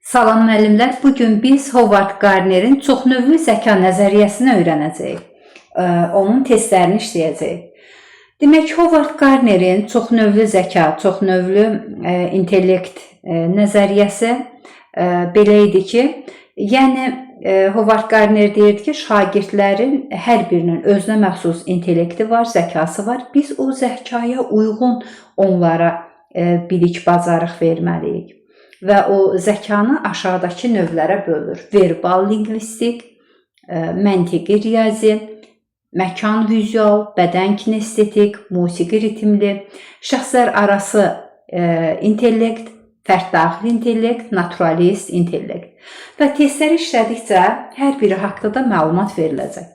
Salam müəllimlər, bugün biz Howard Gardnerin çoxnövlü zəka nəzəriyyəsini öyrənəcəyik. Onun testlərini işləyəcəyik. Demək, Howard Gardnerin çoxnövlü zəka, çoxnövlü intellekt nəzəriyyəsi belə idi ki, yəni Howard Gardner deyirdi ki, şagirdlərin hər birinin özünə məxsus intellekti var, zəkası var. Biz o zəkaya uyğun onlara bilik, bacarıq verməliyik. Və o zəkanı aşağıdakı növlərə bölür. Verbal lingvistik, məntiqi riyazi, məkan vizual, bədən kinestetik, musiqi ritmli, şəxslər arası intellekt, fərddaxil intellekt, naturalist intellekt. Və testləri işlədikcə hər biri haqqında məlumat veriləcək.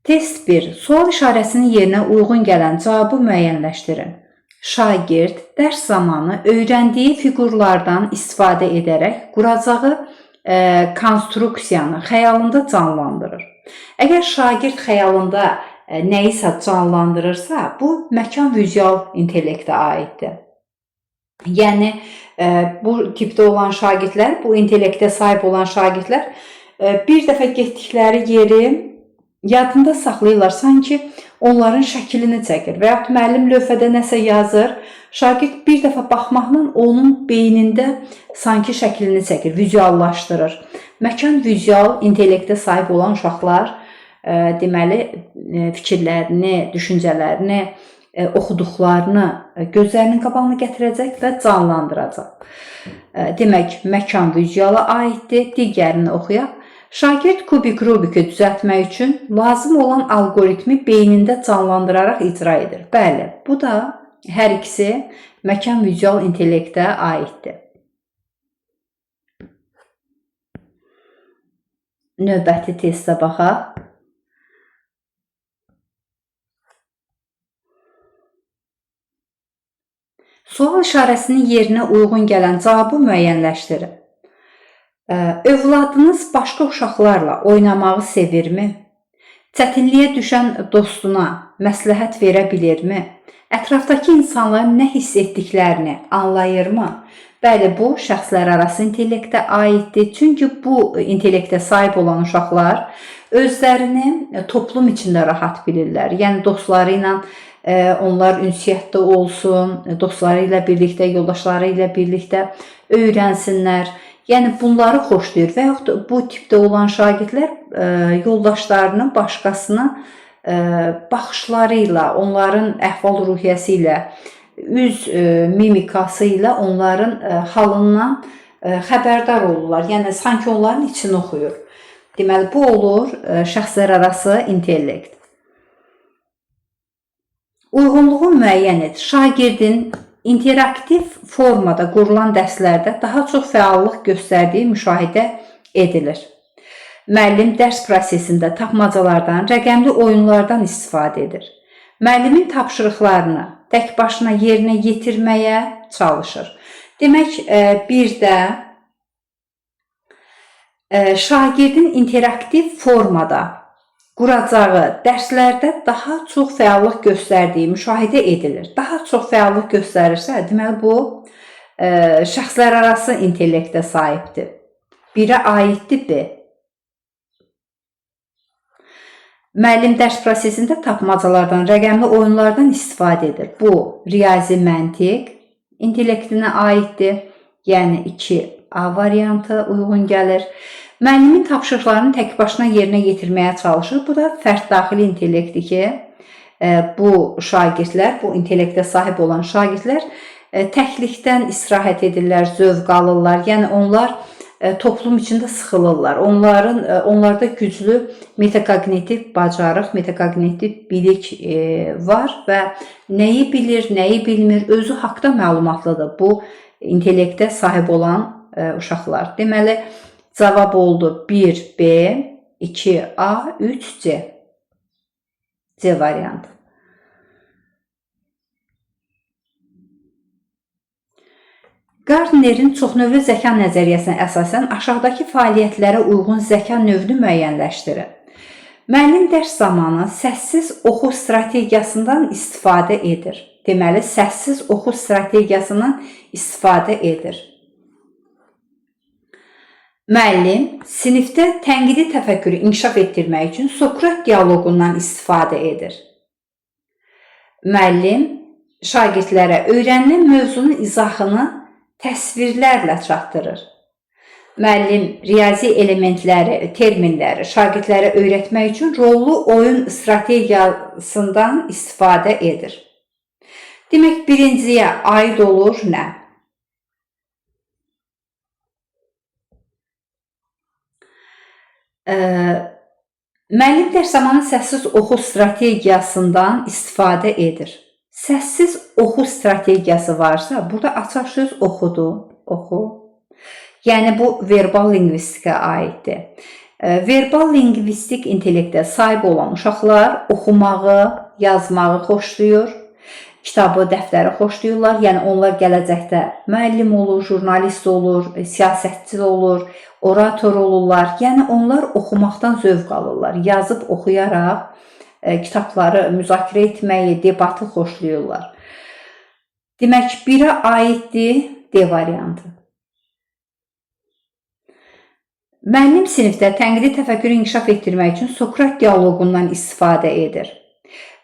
Test 1. Sual işarəsinin yerinə uyğun gələn cavabı müəyyənləşdirin. Şagird dərs zamanı öyrəndiyi fiqurlardan istifadə edərək quracağı konstruksiyanı xəyalında canlandırır. Əgər şagird xəyalında nəyisə canlandırırsa, bu məkan vizual intellektə aiddir. Yəni, bu tipdə olan şagirdlər, bu intellektə sahib olan şagirdlər bir dəfə getdikləri yeri yadında saxlayırlar, sanki onların şəklini çəkir və yaxud müəllim lövhədə nəsə yazır, şagird bir dəfə baxmaqla onun beynində sanki şəklini çəkir, vizuallaşdırır. Məkan vizual intellektə sahib olan uşaqlar deməli fikirlərini, düşüncələrini, oxuduqlarını gözlərinin qabağına gətirəcək və canlandıracaq. Demək, məkan vizuala aiddir, digərini oxuyaq. Şagird kubik Rubiki düzəltmək üçün lazım olan algoritmi beynində canlandıraraq icra edir. Bəli, bu da hər ikisi məkan vizual intellektə aiddir. Növbəti testə baxaq. Sual işarəsinin yerinə uyğun gələn cavabı müəyyənləşdirin. Övladınız başqa uşaqlarla oynamağı sevirmi? Çətinliyə düşən dostuna məsləhət verə bilirmi? Ətrafdakı insanların nə hiss etdiklərini anlayırmı? Bəli, bu şəxslər arası intellektə aiddir. Çünki bu intellektə sahib olan uşaqlar özlərini toplum içində rahat bilirlər. Yəni, dostları ilə onlar ünsiyyətdə olsun, dostları ilə birlikdə, yoldaşları ilə birlikdə öyrənsinlər. Yəni, bunları xoşlayır və yaxud bu tipdə olan şagirdlər yoldaşlarını başqasına baxışları ilə, onların əhval-ruhiyyəsi ilə, üz mimikası ilə onların halından xəbərdar olurlar. Yəni, sanki onların içini oxuyur. Deməli, bu olur şəxslər arası intellekt. Uyğunluğu müəyyən et. Şagirdin interaktiv formada qurulan dərslərdə daha çox fəallıq göstərdiyi müşahidə edilir. Müəllim dərs prosesində tapmacalardan, rəqəmli oyunlardan istifadə edir. Müəllimin tapşırıqlarını tək başına yerinə yetirməyə çalışır. Demək, bir də şagirdin interaktiv formada quracağı dərslərdə daha çox fəallıq göstərdiyi müşahidə edilir. Daha çox fəallıq göstərirsə, deməli bu şəxslər arası intellektə sahibdir. Birə aiddir B. Müəllim dərs prosesində tapmacalardan, rəqəmli oyunlardan istifadə edir. Bu, riyazi məntiq intellektinə aiddir. Yəni 2A variantı uyğun gəlir. Müəllimin tapşırıqlarını tək başına yerinə yetirməyə çalışır. Bu da fərddaxili intellektdir ki, bu şagirdlər, bu intellektə sahib olan şagirdlər təklikdən istirahət edirlər, zövq alırlar. Yəni, onlar toplum içində sıxılırlar. Onlarda güclü metakognitiv bacarıq, metakognitiv bilik var və nəyi bilir, nəyi bilmir, özü haqda məlumatlıdır bu intellektə sahib olan uşaqlar. Deməli, cavab oldu 1B, 2A, 3C. C variantı. Gardnerin çoxnövlü zəka nəzəriyyəsinə əsasən aşağıdakı fəaliyyətlərə uyğun zəka növünü müəyyənləşdirin. Müəllim dərs zamanı səssiz oxu strategiyasından istifadə edir. Deməli, səssiz oxu strategiyasından istifadə edir. Müəllim sinifdə tənqidi təfəkkürü inkişaf etdirmək üçün Sokrat dialoqundan istifadə edir. Müəllim şagirdlərə öyrənilən mövzunun izahını təsvirlərlə çatdırır. Müəllim riyazi elementləri, terminləri şagirdlərə öyrətmək üçün rollu oyun strategiyasından istifadə edir. Demək, birinciyə aid olur nə? Müəllim dərs zamanı səssiz oxu strategiyasından istifadə edir. Səssiz oxu strategiyası varsa, burada açıq söz oxudu, oxu. Yəni, bu verbal lingvistikə aiddir. Verbal lingvistik intellektə sahib olan uşaqlar oxumağı, yazmağı xoşlayır, kitabı, dəftəri xoşlayırlar. Yəni, onlar gələcəkdə müəllim olur, jurnalist olur, siyasətçi olur, orator olurlar. Yəni, onlar oxumaqdan zövq alırlar. Yazıb, oxuyaraq kitabları müzakirə etməyi, debatı xoşlayırlar. Demək, birə aiddir D variantı. Müəllim sinifdə tənqidi təfəkkürü inkişaf etdirmək üçün Sokrat dialoqundan istifadə edir.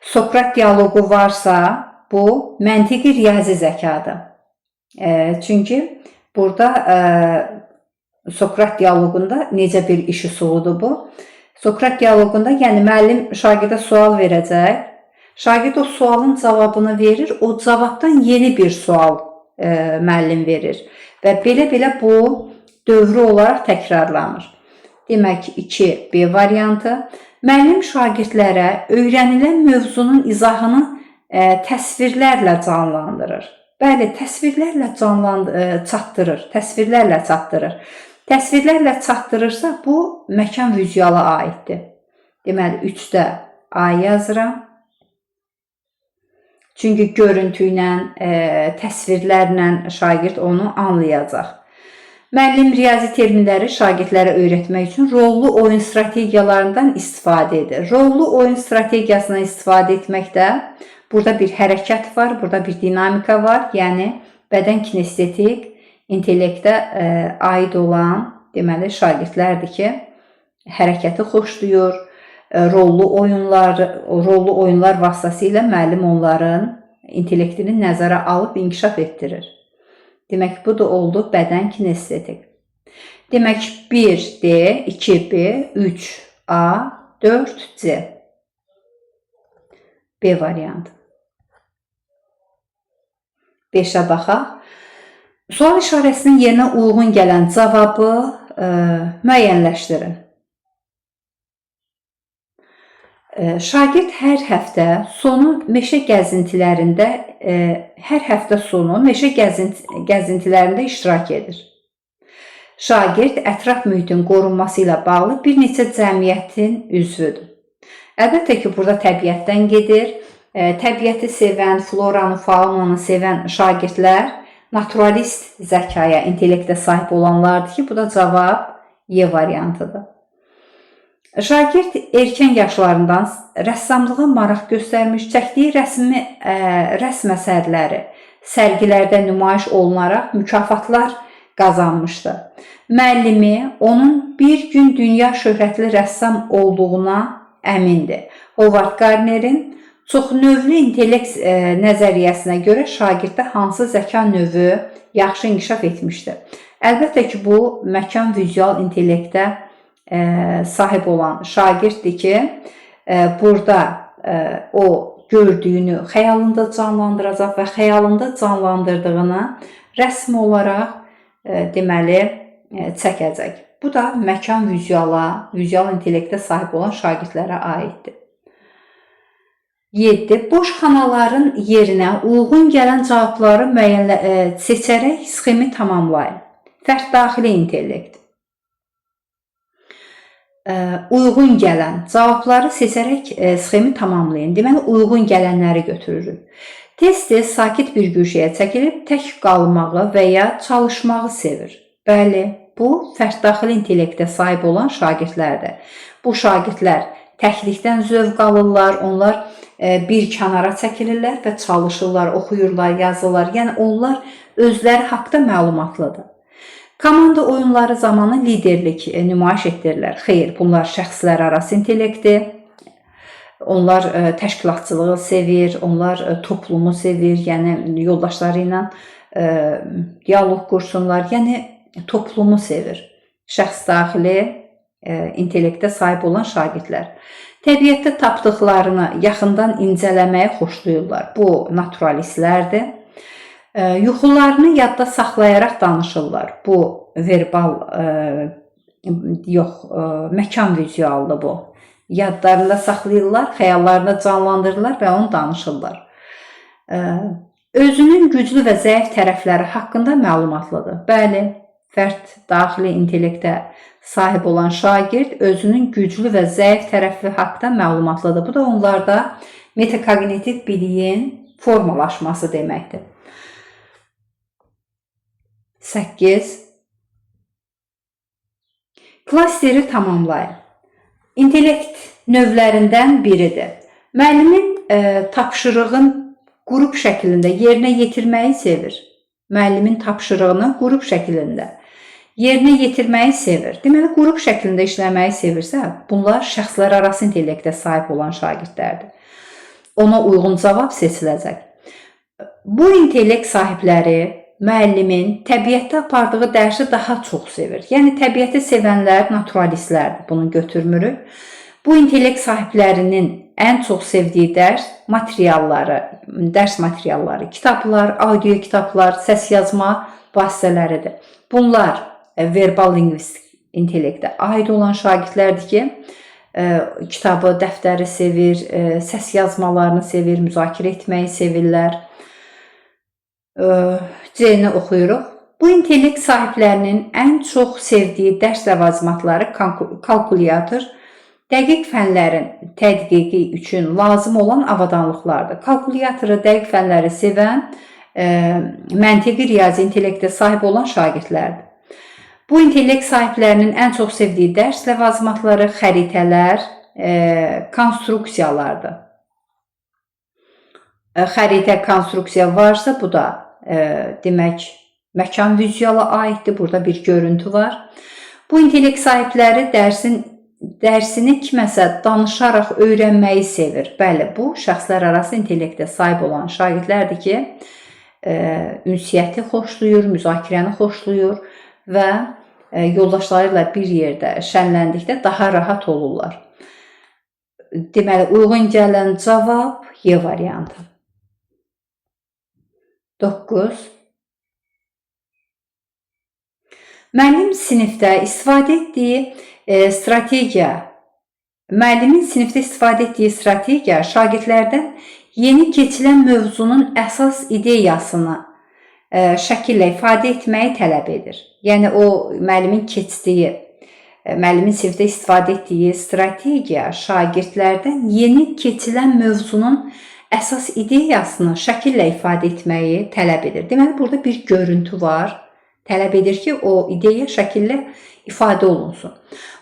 Sokrat dialoqu varsa, bu məntiqi riyazi zəkadır. Çünki burada Sokrat dialoqunda necə bir iş üsuludur bu? Sokrat dialoqunda, yəni müəllim şagirdə sual verəcək, şagird o sualın cavabını verir, o cavabdan yeni bir sual müəllim verir və belə-belə bu dövrü olaraq təkrarlanır. Demək, 2B variantı. Müəllim şagirdlərə öyrənilən mövzunun izahını təsvirlərlə canlandırır. Bəli, təsvirlərlə çatdırır. Təsvirlərlə çatdırırsa, bu məkan vizuala aiddir. Deməli, 3-də A yazıram. Çünki görüntü ilə, təsvirlərlə şagird onu anlayacaq. Müəllim riyazi terminləri şagirdlərə öyrətmək üçün rollu oyun strategiyalarından istifadə edir. Rollu oyun strategiyasından istifadə etməkdə burada bir hərəkət var, burada bir dinamika var. Yəni, bədən kinestetik intellektə aid olan deməli şagirdlərdir ki, hərəkəti xoşlayır, rollu oyunlar vasitəsilə müəllim onların intellektini nəzərə alıb inkişaf etdirir. Demək, bu da oldu bədən kinestetik. Demək, 1D, 2B, 3A, 4C. B variantı. 5-ə baxaq. Sual işarəsinin yerinə uyğun gələn cavabı müəyyənləşdirin. Şagird hər həftə sonu meşə gəzintilərində iştirak edir. Şagird ətraf mühitin qorunması ilə bağlı bir neçə cəmiyyətin üzvüdür. Əlbəttə ki, burada təbiətdən gedir. Təbiəti sevən, floranı, faunanı sevən şagirdlər naturalist zəkaya, intellektə sahib olanlardır ki, bu da cavab Y variantıdır. Şagird erkən yaşlarından rəssamlığa maraq göstərmiş, çəkdiyi rəsm əsərləri sərgilərdə nümayiş olunaraq mükafatlar qazanmışdı. Müəllimi onun bir gün dünya şöhrətli rəssam olduğuna əmindir. Howard Gardnerin çoxnövlü intellekt nəzəriyyəsinə görə şagirddə hansı zəka növü yaxşı inkişaf etmişdir? Əlbəttə ki, bu məkan vizual intellektə sahib olan şagirddir ki, burada o gördüyünü xəyalında canlandıracaq və xəyalında canlandırdığını rəsm olaraq deməli çəkəcək. Bu da məkan vizual intellektə sahib olan şagirdlərə aiddir. 7. Boş xanaların yerinə uyğun gələn cavabları seçərək sxemi tamamlayın. Fərd daxili intellekt. Uyğun gələn cavabları seçərək sxemi tamamlayın. Deməli, uyğun gələnləri götürürük. Tez-tez sakit bir güşəyə çəkilib tək qalmağı və ya çalışmağı sevir. Bəli, bu fərd daxili intellektə sahib olan şagirdlərdir. Bu şagirdlər təklikdən zövq alırlar, onlar bir kənara çəkilirlər və çalışırlar, oxuyurlar, yazırlar. Yəni, onlar özləri haqda məlumatlıdır. Komanda oyunları zamanı liderlik nümayiş etdirirlər. Xeyr, bunlar şəxslər arası intellektdir. Onlar təşkilatçılığı sevir, onlar toplumu sevir, yəni yoldaşları ilə diyaloq qursunlar, yəni toplumu sevir. Şəxs daxili intellektə sahib olan şagirdlər. Təbiətdə tapdıqlarını yaxından incələməyi xoşlayırlar. Bu naturalistlərdir. Yuxularını yadda saxlayaraq danışırlar. Bu verbal yox, məkan vizualdır bu. Yadlarında saxlayırlar, xəyallarında canlandırırlar və onu danışırlar. Özünün güclü və zəif tərəfləri haqqında məlumatlıdır. Bəli, fərd daxili intellektə sahib olan şagird özünün güclü və zəif tərəfi haqqında məlumatlıdır. Bu da onlarda metakognitiv biliyin formalaşması deməkdir. 8. Klasteri tamamlayın. İntellekt növlərindən biridir. Müəllimin tapşırığın qrup şəklində yerinə yetirməyi sevir. Müəllimin tapşırığını qrup şəklində yerinə yetirməyi sevir. Deməli, qrup şəklində işləməyi sevirsə, bunlar şəxslər arası intellektə sahib olan şagirdlərdir. Ona uyğun cavab seçiləcək. Bu intellekt sahibləri müəllimin təbiətdə apardığı dərsi daha çox sevir. Yəni, təbiəti sevənlər naturalistlərdir, bunu götürmürük. Bu intellekt sahiblərinin ən çox sevdiyi dərs materialları, kitablar, audio kitablar, səs yazma vasitələridir. Bunlar verbal lingvistik intellektə aid olan şagirdlərdir ki, kitabı, dəftəri sevir, səs yazmalarını sevir, müzakirə etməyi sevirlər. C-ni oxuyuruq. Bu intellekt sahiblərinin ən çox sevdiyi dərs ləvazimatları kalkulyator, dəqiq fənlərin tədqiqi üçün lazım olan avadanlıqlardır. Kalkulyatoru, dəqiq fənləri sevən, məntiqi riyazi intellektə sahib olan şagirdlərdir. Bu intellekt sahiblərinin ən çox sevdiyi dərs ləvazimatları xəritələr, konstruksiyalardır. Xəritə, konstruksiya varsa, bu da demək, məkan vizuala aiddir. Burada bir görüntü var. Bu intellekt sahibləri dərsini kiməsə danışaraq öyrənməyi sevir. Bəli, bu şəxslər arası intellektə sahib olan şagirdlərdir ki, ünsiyyəti xoşlayır, müzakirəni xoşlayır və yoldaşları ilə bir yerdə şənləndikdə daha rahat olurlar. Deməli, uyğun gələn cavab Y variantı. 9. Müəllimin sinifdə istifadə etdiyi strategiya şagirdlərdən yeni keçilən mövzunun əsas ideyasını şəkillə ifadə etməyi tələb edir. Yəni, o müəllimin sinifdə istifadə etdiyi strategiya şagirdlərdən yeni keçilən mövzunun əsas ideyasını şəkillə ifadə etməyi tələb edir. Deməli, burada bir görüntü var. Tələb edir ki, o ideya şəkillə ifadə olunsun.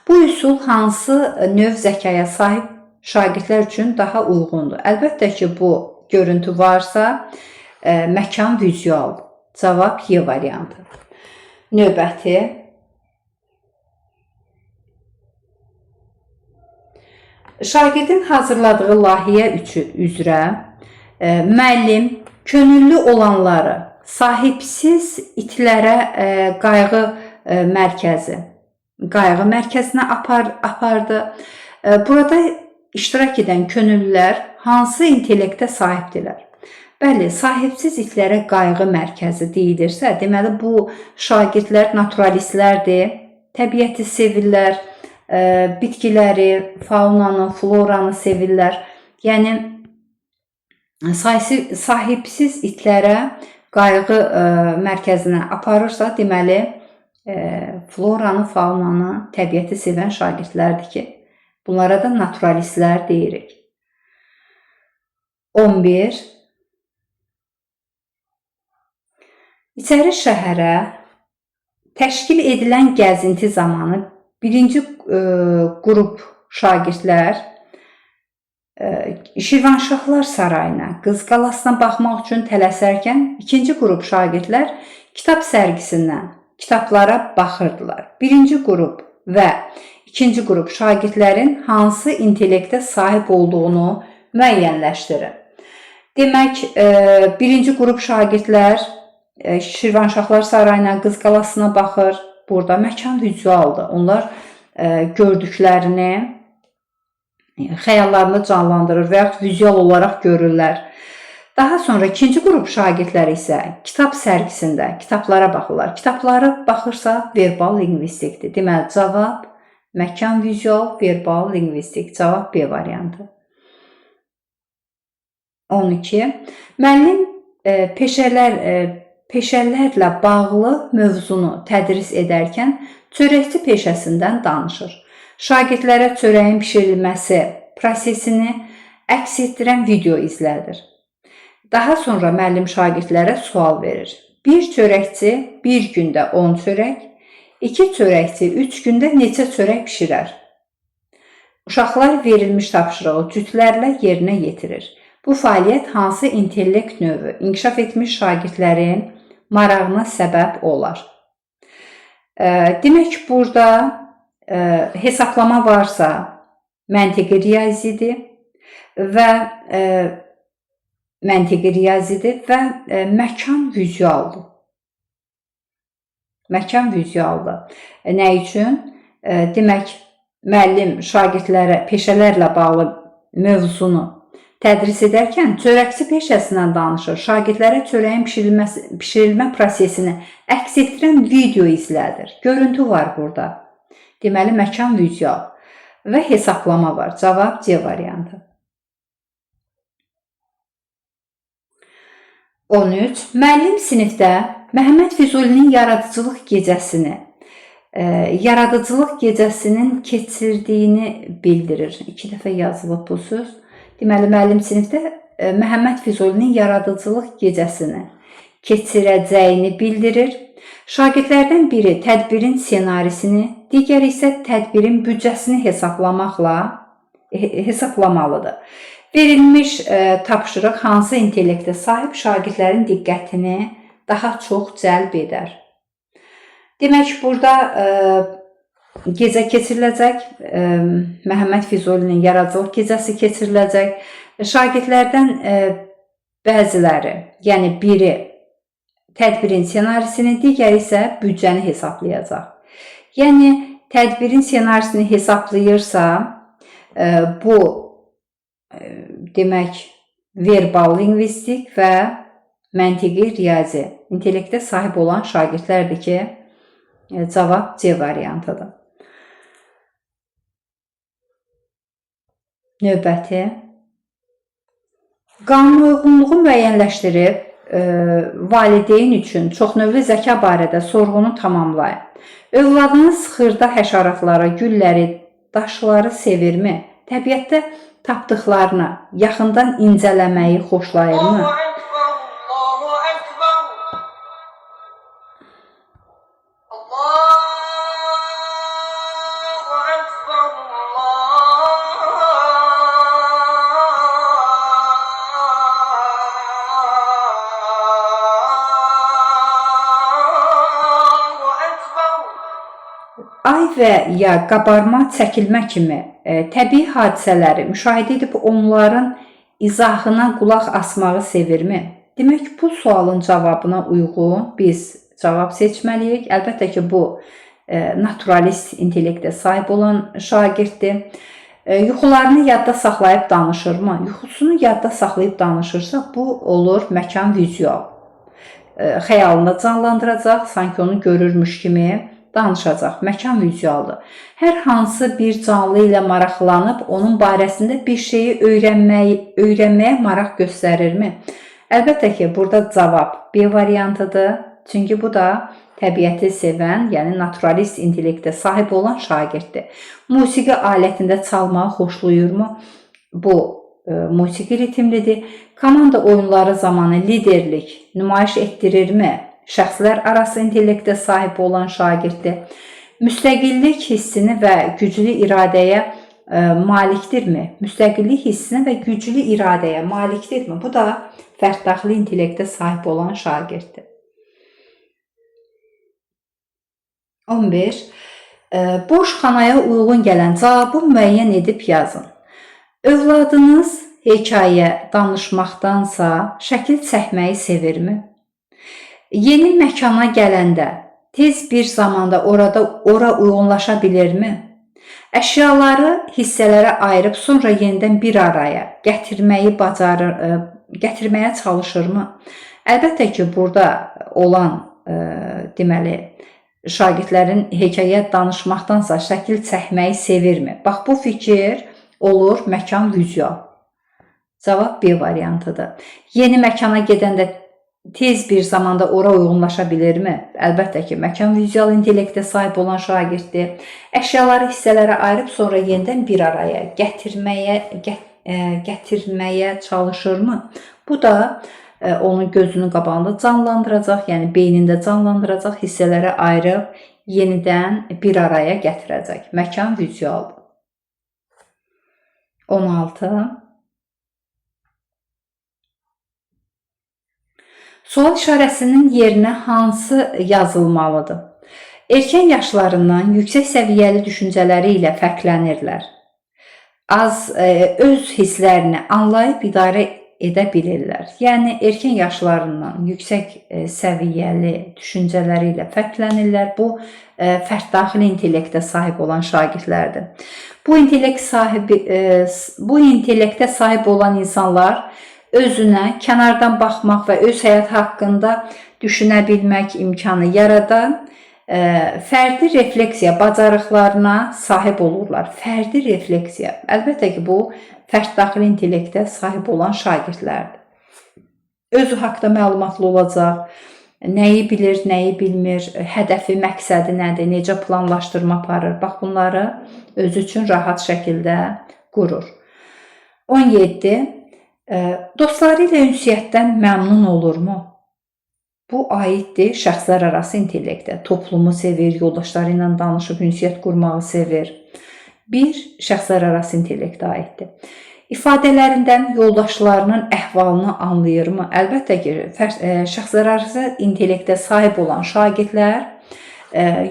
Bu üsul hansı növ zəkaya sahib şagirdlər üçün daha uyğundur? Əlbəttə ki, bu görüntü varsa, məkan vizual. Cavab Y variantı. Növbəti. Şagirdin hazırladığı layihə üzrə müəllim könüllü olanları sahibsiz itlərə qayğı mərkəzinə apardı. Burada iştirak edən könüllülər hansı intellektə sahibdirlər? Bəli, sahibsiz itlərə qayğı mərkəzi deyilirsə, deməli, bu şagirdlər naturalistlərdir, təbiəti sevirlər, bitkiləri, faunanı, floranı sevirlər. Yəni, sahibsiz itlərə qayğı mərkəzinə aparırsa, deməli, floranı, faunanı, təbiəti sevən şagirdlərdir ki, bunlara da naturalistlər deyirik. 11. İçəri şəhərə təşkil edilən gəzinti zamanı birinci qrup şagirdlər Şirvanşahlar Sarayına, Qız Qalasına baxmaq üçün tələsərkən, ikinci qrup şagirdlər kitab sərgisindən kitablara baxırdılar. Birinci qrup və ikinci qrup şagirdlərin hansı intellektə sahib olduğunu müəyyənləşdirin. Demək, birinci qrup şagirdlər Şirvanşahlar Sarayına, Qız Qalasına baxır. Burada məkan vizualdır. Onlar gördüklərini xəyallarında canlandırır və yaxud vizual olaraq görürlər. Daha sonra ikinci qrup şagirdləri isə kitab sərgisində kitablara baxırlar. Kitablara baxırsa verbal lingvistikdir. Deməli, cavab məkan vizual, verbal lingvistik. Cavab B variantı. 12. Müəllim peşələrlə bağlı mövzunu tədris edərkən çörəkçi peşəsindən danışır. Şagirdlərə çörəyin bişirilməsi prosesini əks etdirən video izlədir. Daha sonra müəllim şagirdlərə sual verir. Bir çörəkçi bir gündə 10 çörək, 2 çörəkçi 3 gündə neçə çörək bişirər? Uşaqlar verilmiş tapşırığı cütlərlə yerinə yetirir. Bu fəaliyyət hansı intellekt növü inkişaf etmiş şagirdlərin marağına səbəb olar? Demək, burada hesablama varsa məntiqi riyazidir və məkan vizualdır. Məkan vizualdır. Nə üçün? Demək, müəllim şagirdlərə peşələrlə bağlı mövzunu tədris edərkən çörəkçi peşəsindən danışır. Şagirdlərə çörəyin bişirilmə prosesini əks etdirən video izlədir. Görüntü var burada. Deməli, məkan vizual və hesablama var. Cavab C variantı. 13. Müəllim sinifdə Məhəmməd Füzulinin yaradıcılıq gecəsinin keçirdiyini bildirir. 2 dəfə yazılıb bu söz. Deməli, müəllim sinifdə Məhəmməd Füzulinin yaradıcılıq gecəsini keçirəcəyini bildirir. Şagirdlərdən biri tədbirin ssenarisini, digəri isə tədbirin büdcəsini hesablamalıdır. Verilmiş tapşırıq hansı intellektə sahib şagirdlərin diqqətini daha çox cəlb edər? Demək, burada gecə keçiriləcək, Məhəmməd Füzulinin yaradıcılıq gecəsi keçiriləcək. Şagirdlərdən bəziləri, yəni biri tədbirin ssenarisini, digəri isə büdcəni hesablayacaq. Yəni, tədbirin ssenarisini hesablayırsa, bu demək, verbal lingvistik və məntiqi riyazi intellektə sahib olan şagirdlərdir ki, cavab C variantıdır. Növbəti. Qanunauyğunluğu müəyyənləşdirib, valideyn üçün çoxnövlü zəka barədə sorğunu tamamlayın. Övladınız xırda həşəratları, gülləri, daşları sevirmi? Təbiətdə tapdıqlarını yaxından incələməyi xoşlayırmı? Ay və ya qabarma, çəkilmə kimi təbii hadisələri müşahidə edib onların izahına qulaq asmağı sevirmi? Demək, bu sualın cavabına uyğun biz cavab seçməliyik. Əlbəttə ki, bu naturalist intellektə sahib olan şagirddir. Yuxularını yadda saxlayıb danışırmı? Yuxusunu yadda saxlayıb danışırsa, bu olur məkan vizual. Xəyalında canlandıracaq, sanki onu görürmüş kimi danışacaq. Məkan vizualdır. Hər hansı bir canlı ilə maraqlanıb onun barəsində bir şeyi öyrənməyə maraq göstərirmi? Əlbəttə ki, burada cavab B variantıdır. Çünki bu da təbiəti sevən, yəni naturalist intellektə sahib olan şagirddir. Musiqi alətində çalmağı xoşlayırmı? Bu musiqi ritmlidir. Komanda oyunları zamanı liderlik nümayiş etdirirmi? Şəxslər arası intellektə sahib olan şagirddir. Müstəqillik hissini və güclü iradəyə malikdirmi? Müstəqillik hissinə və güclü iradəyə malikdirmi? Bu da fərddaxlı intellektə sahib olan şagirddir. 11. Boş xanaya uyğun gələn cavabı müəyyən edib yazın. Övladınız hekayə danışmaqdansa şəkil çəkməyi sevirmi? Yeni məkana gələndə tez bir zamanda ora uyğunlaşa bilirmi? Əşyaları hissələrə ayırıb sonra yenidən bir araya gətirməyə çalışırmı? Əlbəttə ki, burada olan deməli şagirdlərin hekayə danışmaqdansa şəkil çəkməyi sevirmi? Bax, bu fikir olur məkan vizual. Cavab B variantıdır. Yeni məkana gedəndə tez bir zamanda ora uyğunlaşa bilirmi? Əlbəttə ki, məkan vizual intellektə sahib olan şagirddir. Əşyaları hissələrə ayırıb sonra yenidən bir araya gətirməyə çalışırmı? Bu da onun gözünün qabağında canlandıracaq, yəni beynində canlandıracaq, hissələrə ayırıb yenidən bir araya gətirəcək. Məkan vizualdır. 16. Sual işarəsinin yerinə hansı yazılmalıdır? Erkən yaşlarından yüksək səviyyəli düşüncələri ilə fərqlənirlər. Öz hisslərini anlayıb idarə edə bilirlər. Yəni, erkən yaşlarından yüksək səviyyəli düşüncələri ilə fərqlənirlər. Bu, fərd-daxili intellektə sahib olan şagirdlərdir. Bu intellektə sahib olan insanlar özünə kənardan baxmaq və öz həyat haqqında düşünə bilmək imkanı yaradan fərdi refleksiya bacarıqlarına sahib olurlar. Fərdi refleksiya. Əlbəttə ki, bu fərd-daxili intellektə sahib olan şagirdlərdir. Özü haqqında məlumatlı olacaq, nəyi bilir, nəyi bilmir, hədəfi, məqsədi nədir, necə planlaşdırma aparır. Bax, bunları özü üçün rahat şəkildə qurur. 17. Dostları ilə ünsiyyətdən məmnun olurmu? Bu aiddir şəxslər arası intellektə. Toplumu sevir, yoldaşları ilə danışıb ünsiyyət qurmağı sevir. 1. Şəxslər arası intellektə aiddir. İfadələrindən yoldaşlarının əhvalını anlayırmı? Əlbəttə ki, şəxslər arası intellektə sahib olan şagirdlər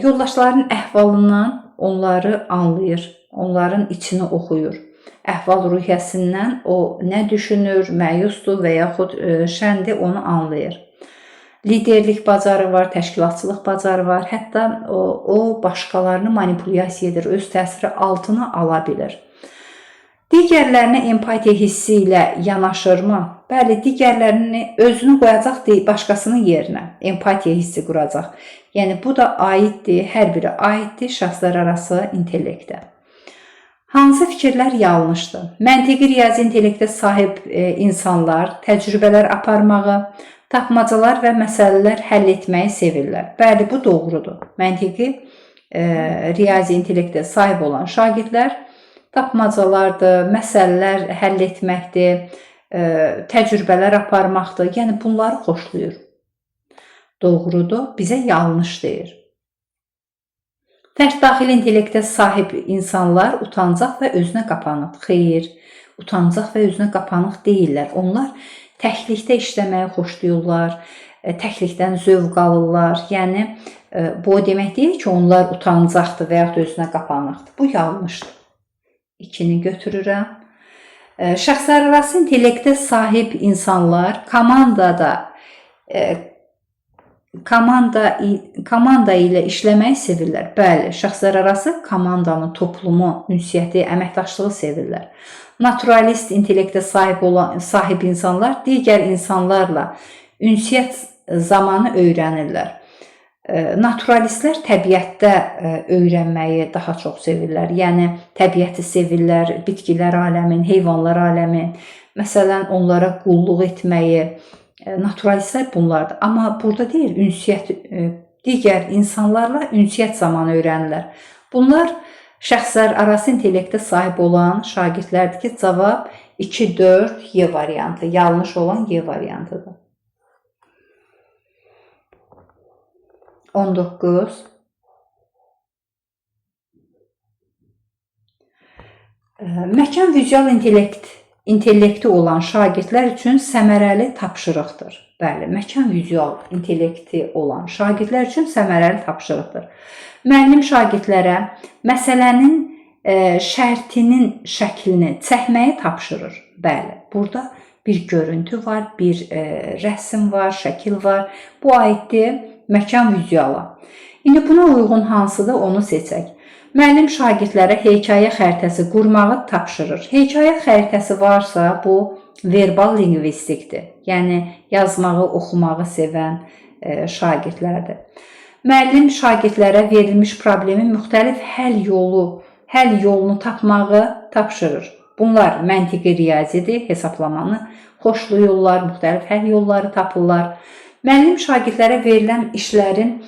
yoldaşlarının əhvalından onları anlayır, onların içini oxuyur. Əhval-ruhiyyəsindən o nə düşünür, məyusdur və yaxud şəndir, onu anlayır. Liderlik bacarığı var, təşkilatçılıq bacarığı var, hətta o başqalarını manipulyasiya edir, öz təsiri altına ala bilir. Digərlərinə empatiya hissi ilə yanaşırmı? Bəli, digərlərini özünü qoyacaq başqasının yerinə, empatiya hissi quracaq. Yəni, bu da aiddir, hər biri aiddir şəxslər arası intellektə. Hansı fikirlər yanlışdır? Məntiqi riyazi intellektə sahib insanlar təcrübələr aparmağı, tapmacalar və məsələlər həll etməyi sevirlər. Bəli, bu doğrudur. Məntiqi riyazi intellektə sahib olan şagirdlər tapmacalardır, məsələlər həll etməkdir, təcrübələr aparmaqdır. Yəni, bunları xoşlayır. Doğrudur, bizə yanlış deyir. Fərd-daxili intellektə sahib insanlar utancaq və özünə qapanıq. Xeyr, utancaq və özünə qapanıq deyirlər. Onlar təklikdə işləməyi xoşlayırlar, təklikdən zövq alırlar. Yəni, bu o demək deyil ki, onlar utancaqdır və yaxud özünə qapanıqdır. Bu yanlışdır. 2-ni götürürəm. Şəxslər arası intellektə sahib insanlar komanda ilə işləməyi sevirlər. Bəli, şəxslər arası komandanı, toplumu, ünsiyyəti, əməkdaşlığı sevirlər. Naturalist intellektə sahib insanlar digər insanlarla ünsiyyət zamanı öyrənirlər. Naturalistlər təbiətdə öyrənməyi daha çox sevirlər. Yəni, təbiəti sevirlər, bitkilər aləmin, heyvanlar aləmin. Məsələn, onlara qulluq etməyi, naturalistlər bunlardır. Amma burada deyil, digər insanlarla ünsiyyət zamanı öyrənirlər. Bunlar şəxslər arası intellektə sahib olan şagirdlərdir ki, cavab 2-4 Y variantı, yanlış olan Y variantıdır. 19. Məkan vizual intellekti olan şagirdlər üçün səmərəli tapşırıqdır. Bəli, məkan vizual intellekti olan şagirdlər üçün səmərəli tapşırıqdır. Müəllim şagirdlərə məsələnin şərtinin şəklini çəkməyi tapşırır. Bəli, burada bir görüntü var, bir rəsm var, şəkil var. Bu aiddir məkan vizuala. İndi buna uyğun hansıdır, onu seçək. Müəllim şagirdlərə hekayə xəritəsi qurmağı tapşırır. Hekayə xəritəsi varsa, bu verbal lingvistikdir. Yəni, yazmağı, oxumağı sevən şagirdlərdir. Müəllim şagirdlərə verilmiş problemin müxtəlif həll yolunu tapmağı tapşırır. Bunlar məntiqi riyazidir, hesaplamanı xoşlayırlar, müxtəlif həll yolları tapırlar. Müəllim şagirdlərə verilən işlərin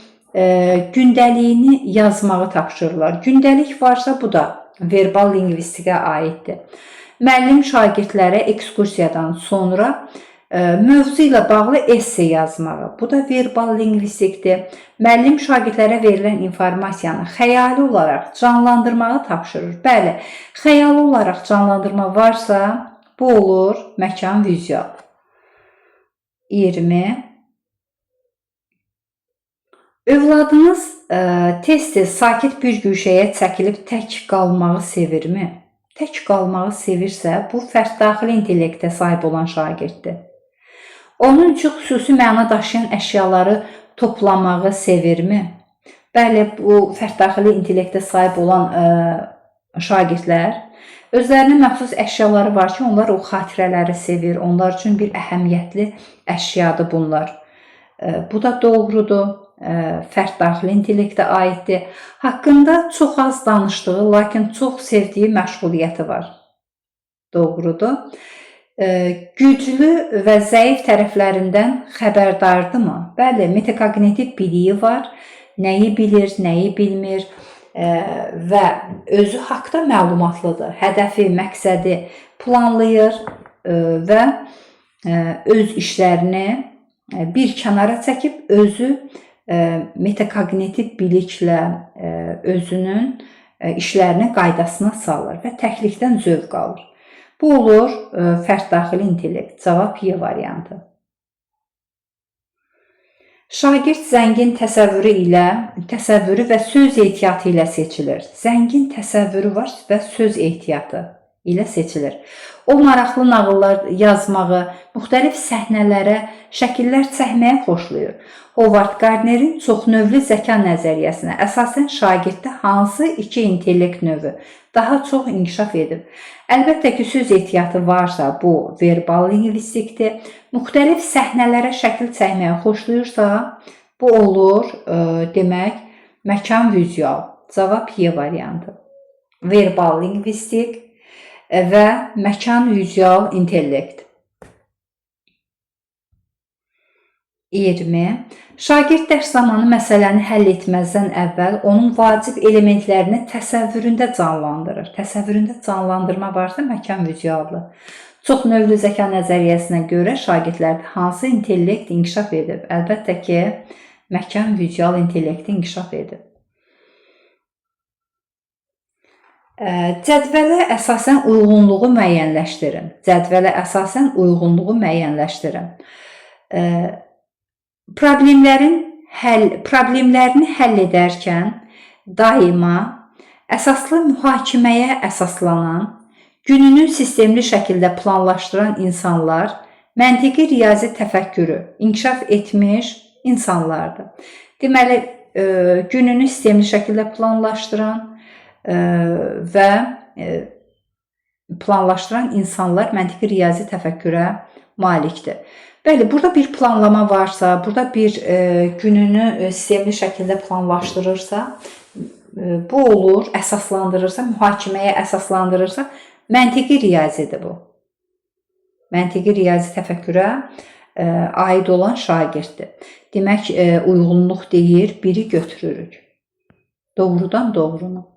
gündəliyini yazmağı tapşırırlar. Gündəlik varsa, bu da verbal lingvistikə aiddir. Müəllim şagirdlərə ekskursiyadan sonra mövzu ilə bağlı esse yazmağı, bu da verbal lingvistikdir. Müəllim şagirdlərə verilən informasiyanı xəyali olaraq canlandırmağı tapşırır. Bəli, xəyali olaraq canlandırma varsa, bu olur məkan vizual. 20. Övladınız tez-tez sakit bir güşəyə çəkilib tək qalmağı sevirmi? Tək qalmağı sevirsə, bu fərd-daxili intellektə sahib olan şagirddir. Onun üçün xüsusi məna daşıyan əşyaları toplamağı sevirmi? Bəli, bu fərd-daxili intellektə sahib olan şagirdlər özlərinin məxsus əşyaları var ki, onlar o xatirələri sevir. Onlar üçün bir əhəmiyyətli əşyadır bunlar. Bu da doğrudur. Fərd daxili intellektə aiddir. Haqqında çox az danışdığı, lakin çox sevdiyi məşğuliyyəti var. Doğrudur. Güclü və zəif tərəflərindən xəbərdardırmı? Bəli, metakognitiv biliyi var. Nəyi bilir, nəyi bilmir və özü haqda məlumatlıdır. Hədəfi, məqsədi planlayır və öz işlərini bir kənara çəkib özü metakognitiv biliklə özünün işlərini qaydasına salır və təklikdən zövq alır. Bu olur fərd daxili intellekt. Cavab Y variantı. Şagird zəngin təsəvvürü və söz ehtiyatı ilə seçilir. Zəngin təsəvvürü var və söz ehtiyatı ilə seçilir. O, maraqlı nağıllar yazmağı, müxtəlif səhnələrə şəkillər çəkməyə xoşlayır. Howard Gardnerin çoxnövlü zəka nəzəriyyəsinə əsasən şagirddə hansı iki intellekt növü daha çox inkişaf edib? Əlbəttə ki, söz ehtiyatı varsa, bu verbal lingvistikdir. Müxtəlif səhnələrə şəkil çəkməyə xoşlayırsa, bu olur, demək, məkan vizual. Cavab Y variantı. Verbal lingvistik və məkan vizual intellekt. 20. Şagird dərs zamanı məsələni həll etməzdən əvvəl onun vacib elementlərini təsəvvüründə canlandırır. Təsəvvüründə canlandırma varsa məkan vizualdır. Çoxnövlü zəka nəzəriyyəsinə görə şagirdlərdə hansı intellekt inkişaf edib? Əlbəttə ki, məkan vizual intellekti inkişaf edib. Cədvələ əsasən uyğunluğu müəyyənləşdirin. Cədvələ əsasən uyğunluğu müəyyənləşdirin. Problemlərini həll edərkən daima əsaslı mühakiməyə əsaslanan, gününü sistemli şəkildə planlaşdıran insanlar məntiqi riyazi təfəkkürü inkişaf etmiş insanlardır. Deməli, gününü sistemli şəkildə planlaşdıran və planlaşdıran insanlar məntiqi riyazi təfəkkürə malikdir. Bəli, burada bir planlama varsa, burada bir gününü sistemli şəkildə planlaşdırırsa, bu olur, əsaslandırırsa, mühakiməyə əsaslandırırsa, məntiqi riyazidir bu. Məntiqi riyazi təfəkkürə aid olan şagirddir. Demək, uyğunluq deyir, biri götürürük. Doğrudan doğrunu.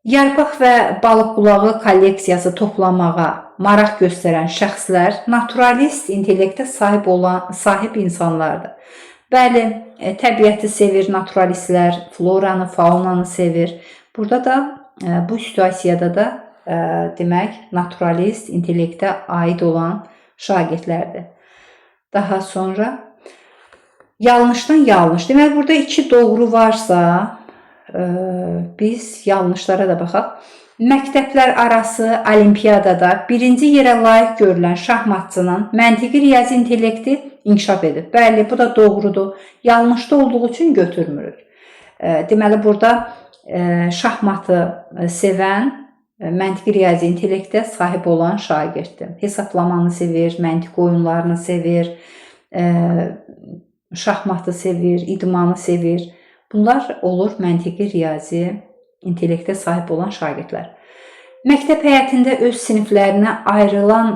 Yarpaq və balıq qulağı kolleksiyası toplamağa maraq göstərən şəxslər naturalist intellektə sahib insanlardır. Bəli, təbiəti sevir naturalistlər, floranı, faunanı sevir. Burada da bu situasiyada da demək, naturalist intellektə aid olan şagirdlərdir. Daha sonra yanlışdan yanlış. Demək, burada 2 doğru varsa, biz yanlışlara da baxaq. Məktəblər arası olimpiyadada 1-ci yerə layiq görülən şahmatçının məntiqi riyazi intellekti inkişaf edib. Bəli, bu da doğrudur. Yanlışda olduğu üçün götürmürük. Deməli, burada şahmatı sevən, məntiqi riyazi intellektə sahib olan şagirddir. Hesablamanı sevir, məntiqi oyunlarını sevir, şahmatı sevir, idmanı sevir. Bunlar olur məntiqi riyazi intellektə sahib olan şagirdlər. Məktəb həyətində öz siniflərinə ayrılan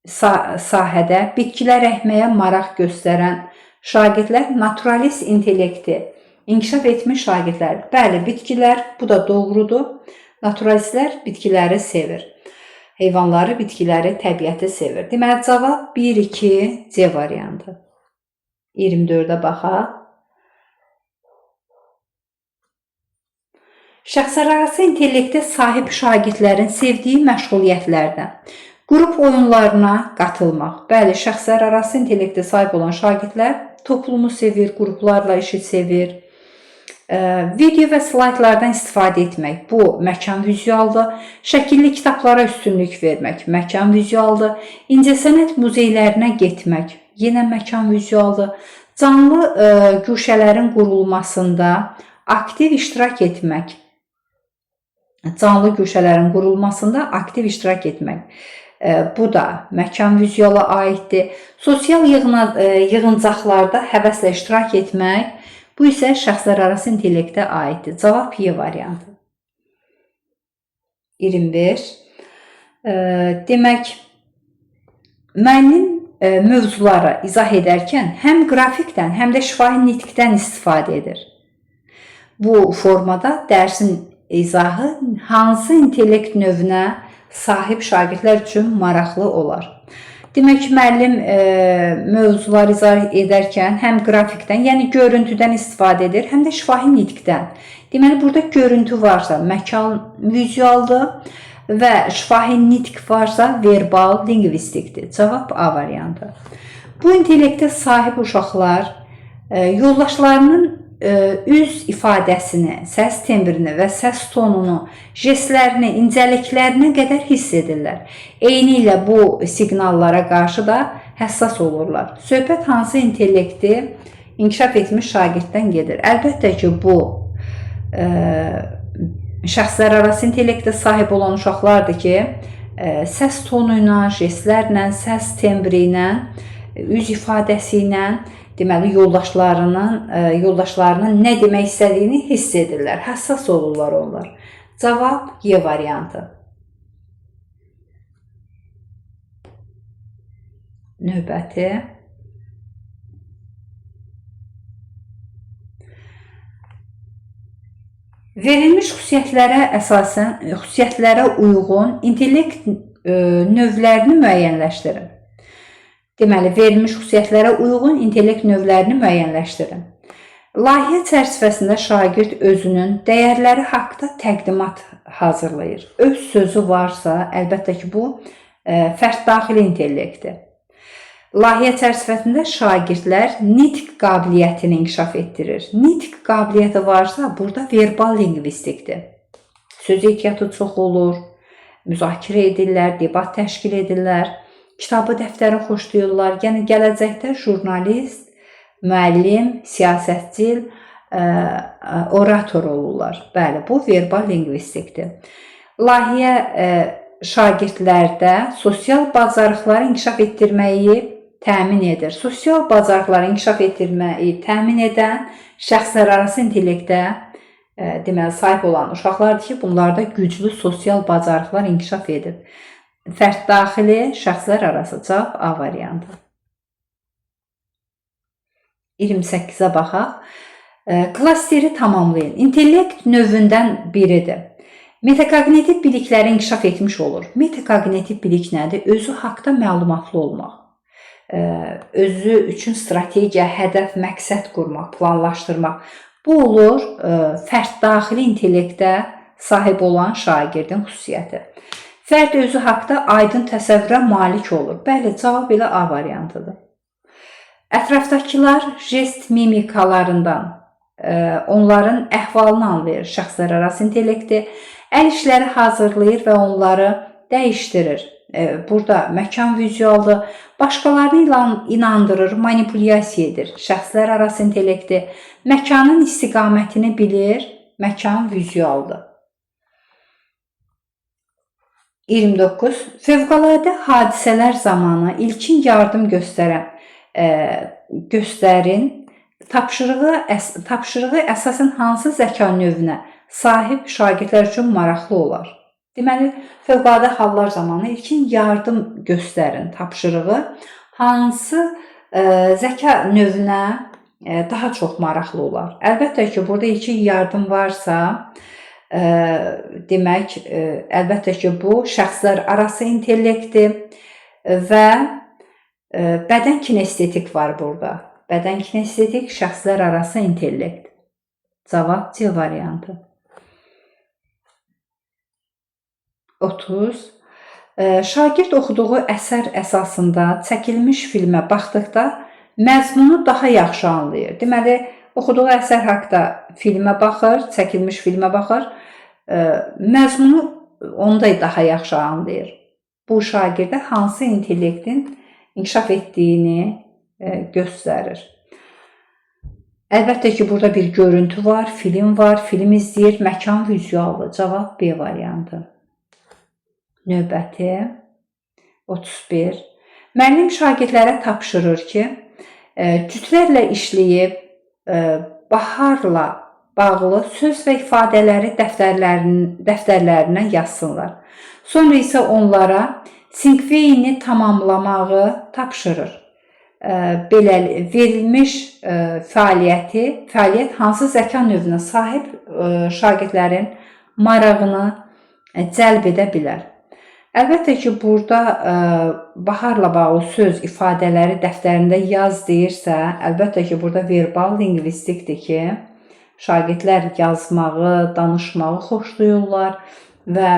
sahədə bitkilər əkməyə maraq göstərən şagirdlər naturalist intellekti inkişaf etmiş şagirdlərdir. Bəli, bitkilər, bu da doğrudur. Naturalistlər bitkiləri sevir. Heyvanları, bitkiləri, təbiəti sevir. Deməli, cavab 1-2 C variantı. 24-ə baxaq. Şəxslərarası intellektə sahib şagirdlərin sevdiyi məşğuliyyətlərdən qrup oyunlarına qatılmaq. Bəli, şəxslərarası intellektə sahib olan şagirdlər toplumu sevir, qruplarla işi sevir. Video və slaytlardan istifadə etmək, bu məkan vizualdır. Şəkilli kitablara üstünlük vermək, məkan vizualdır. İncəsənət muzeylərinə getmək, yenə məkan vizualdır. Canlı guşələrin qurulmasında aktiv iştirak etmək, canlı guşələrin qurulmasında aktiv iştirak etmək. Bu da məkan vizuala aiddir. Sosial yığıncaqlarda həvəslə iştirak etmək, bu isə şəxslərarası intellektə aiddir. Cavab Y variantı. 25. Demək, müəllim mövzuları izah edərkən həm qrafikdən, həm də şifahi nitqdən istifadə edir. Bu formada dərsin izahı hansı intellekt növünə sahib şagirdlər üçün maraqlı olar? Demək ki, müəllim mövzuları izah edərkən həm qrafikdən, yəni görüntüdən istifadə edir, həm də şifahi nitqdən. Deməli, burada görüntü varsa məkan vizualdır və şifahi nitq varsa verbal lingvistikdir. Cavab A variantı. Bu intellektə sahib uşaqlar yoldaşlarının üz ifadəsini, səs tembrini və səs tonunu, jestlərini, incəliklərinə qədər hiss edirlər. Eyni ilə bu siqnallara qarşı da həssas olurlar. Söhbət hansı intellekti inkişaf etmiş şagirddən gedir? Əlbəttə ki, bu şəxslərarası intellektə sahib olan uşaqlardır ki, səs tonu ilə, jestlərlə, səs tembri ilə, üz ifadəsi ilə, deməli, yoldaşlarının nə demək istədiyini hiss edirlər, həssas olurlar onlar. Cavab Y variantı. Növbəti. Verilmiş xüsusiyyətlərə uyğun intellekt növlərini müəyyənləşdirin. Deməli, verilmiş xüsusiyyətlərə uyğun intellekt növlərini müəyyənləşdirin. Layihə çərçivəsində şagird özünün dəyərləri haqqında təqdimat hazırlayır. Öz sözü varsa, əlbəttə ki, bu fərd daxili intellektdir. Layihə çərçivəsində şagirdlər nitq qabiliyyətini inkişaf etdirir. Nitq qabiliyyəti varsa, burada verbal lingvistikdir. Söz ehtiyatı çox olur, müzakirə edirlər, debat təşkil edirlər. Kitabı, dəftəri xoşlayırlar. Yəni, gələcəkdə jurnalist, müəllim, siyasətçi, orator olurlar. Bəli, bu verbal lingvistikdir. Layihə şagirdlərdə sosial bacarıqları inkişaf etdirməyi təmin edir. Sosial bacarıqları inkişaf etdirməyi təmin edən şəxslərarası intellektə deməli, sahib olan uşaqlardır ki, bunlarda güclü sosial bacarıqlar inkişaf edir. Fərd daxili, şəxslər arası. Cavab A variantı. 28-ə baxaq. Klasteri tamamlayın. İntellekt növündən biridir. Metakognitiv bilikləri inkişaf etmiş olur. Metakognitiv bilik nədir? Özü haqda məlumatlı olmaq. Özü üçün strategiya, hədəf, məqsəd qurmaq, planlaşdırmaq. Bu olur fərd daxili intellektə sahib olan şagirdin xüsusiyyəti. Fərd özü haqda aydın təsəvvürə malik olur. Bəli, cavab elə A variantıdır. Ətrafdakılar jest mimikalarından onların əhvalını anlayır. Şəxslər arası intellekti əl işləri hazırlayır və onları dəyişdirir. Burada məkan vizualdır. Başqalarını inandırır, manipulyasiya edir. Şəxslər arası intellekti məkanın istiqamətini bilir, məkan vizualdır. 29. Fövqəladə hadisələr zamanı ilkin yardım göstərin tapşırığı əsasən hansı zəka növünə sahib şagirdlər üçün maraqlı olar? Deməli, fövqəladə hallar zamanı ilkin yardım göstərin tapşırığı hansı zəka növünə daha çox maraqlı olar? Əlbəttə ki, burada ilkin yardım varsa, demək, əlbəttə ki, bu şəxslər arası intellekti və bədən kinestetik var burada. Bədən kinestetik, şəxslər arası intellekt. Cavab C variantı. 30. Şagird oxuduğu əsər əsasında çəkilmiş filmə baxdıqda məzmunu daha yaxşı anlayır. Deməli, oxuduğu əsər haqda filmə baxır, çəkilmiş filmə baxır, məzmunu onda daha yaxşı anlayır. Bu şagirdə hansı intellektin inkişaf etdiyini göstərir. Əlbəttə ki, burada bir görüntü var, film izləyir, məkan vizualdır. Cavab B variantı. Növbəti 31. Müəllim şagirdlərə tapşırır ki, cütlərlə işləyib baharla bağlı söz və ifadələri dəftərlərinə yazsınlar. Sonra isə onlara sinqveyini tamamlamağı tapşırır. Belə verilmiş fəaliyyət hansı zəka növünə sahib şagirdlərin marağını cəlb edə bilər? Əlbəttə ki, burada baharla bağlı söz ifadələri dəftərində yaz deyirsə, əlbəttə ki, burada verbal lingvistikdir ki, şagirdlər yazmağı, danışmağı xoşlayırlar və